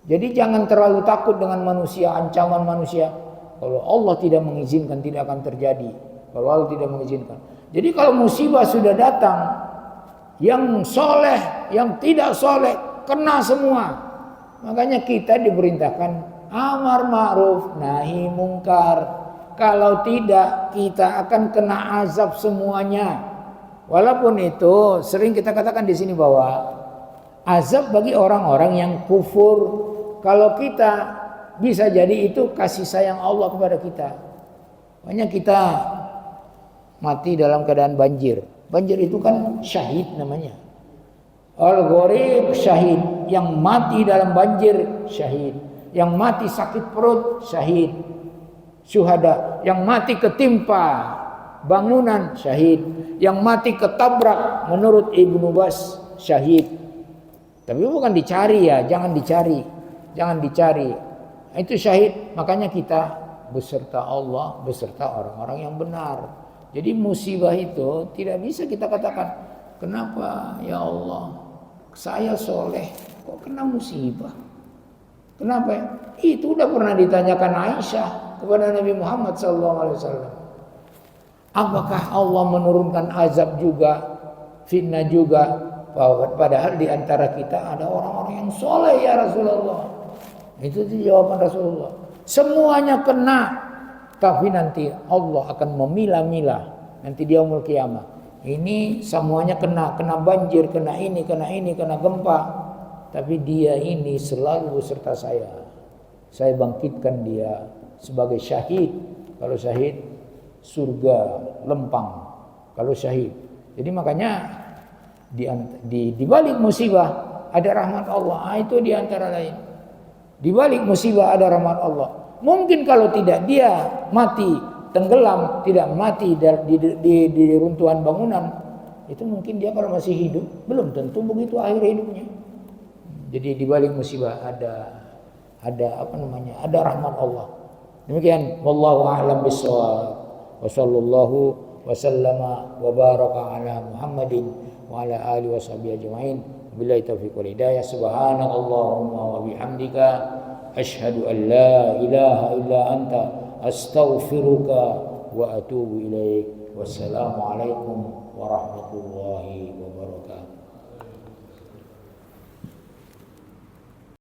Jadi jangan terlalu takut dengan manusia, ancaman manusia. Kalau Allah tidak mengizinkan, tidak akan terjadi. Kalau Allah tidak mengizinkan. Jadi kalau musibah sudah datang, yang soleh, yang tidak soleh, kena semua. Makanya kita diperintahkan amar ma'ruf, nahi mungkar. Kalau tidak, kita akan kena azab semuanya. Walaupun itu sering kita katakan di sini bahwa azab bagi orang-orang yang kufur. Kalau kita bisa jadi itu kasih sayang Allah kepada kita. Makanya kita mati dalam keadaan banjir. Banjir itu kan syahid namanya. Al-Gharib syahid. Yang mati dalam banjir syahid. Yang mati sakit perut syahid. Syuhada. Yang mati ketimpa bangunan syahid. Yang mati ketabrak menurut Ibnu Bas syahid. Tapi bukan dicari ya, jangan dicari. Jangan dicari. Itu syahid. Makanya kita beserta Allah, beserta orang-orang yang benar. Jadi musibah itu tidak bisa kita katakan, kenapa ya Allah saya soleh kok kena musibah? Kenapa? Itu udah pernah ditanyakan Aisyah kepada Nabi Muhammad SAW. Apakah Allah menurunkan azab juga, fitnah juga? Padahal di antara kita ada orang-orang yang soleh ya Rasulullah. Itu jawaban Rasulullah. Semuanya kena, tapi nanti Allah akan memilah-milah. Nanti di yaumul qiyamah. Ini semuanya kena banjir, kena ini, kena gempa. Tapi dia ini selalu beserta saya. Saya bangkitkan dia sebagai syahid. Kalau syahid surga lempang. Kalau syahid. Jadi makanya di balik musibah ada rahmat Allah. Itu di antara lain. Di balik musibah ada rahmat Allah. Mungkin kalau tidak dia mati tenggelam, tidak mati di runtuhan bangunan, itu mungkin dia kalau masih hidup belum tentu begitu akhir hidupnya. Jadi di balik musibah ada rahmat Allah. Demikian wallahu a'lam bissawab. Wa sallallahu wa sallama wa baraka ala Muhammadin wa ala alihi washabihi ajmain. Billahi taufiq wal hidayah. Subhanakallahumma wa bihamdika asyhadu an la ilaha illa anta astaghfiruka wa atubu ilaik. Wassalamu alaikum warahmatullahi wabarakatuh.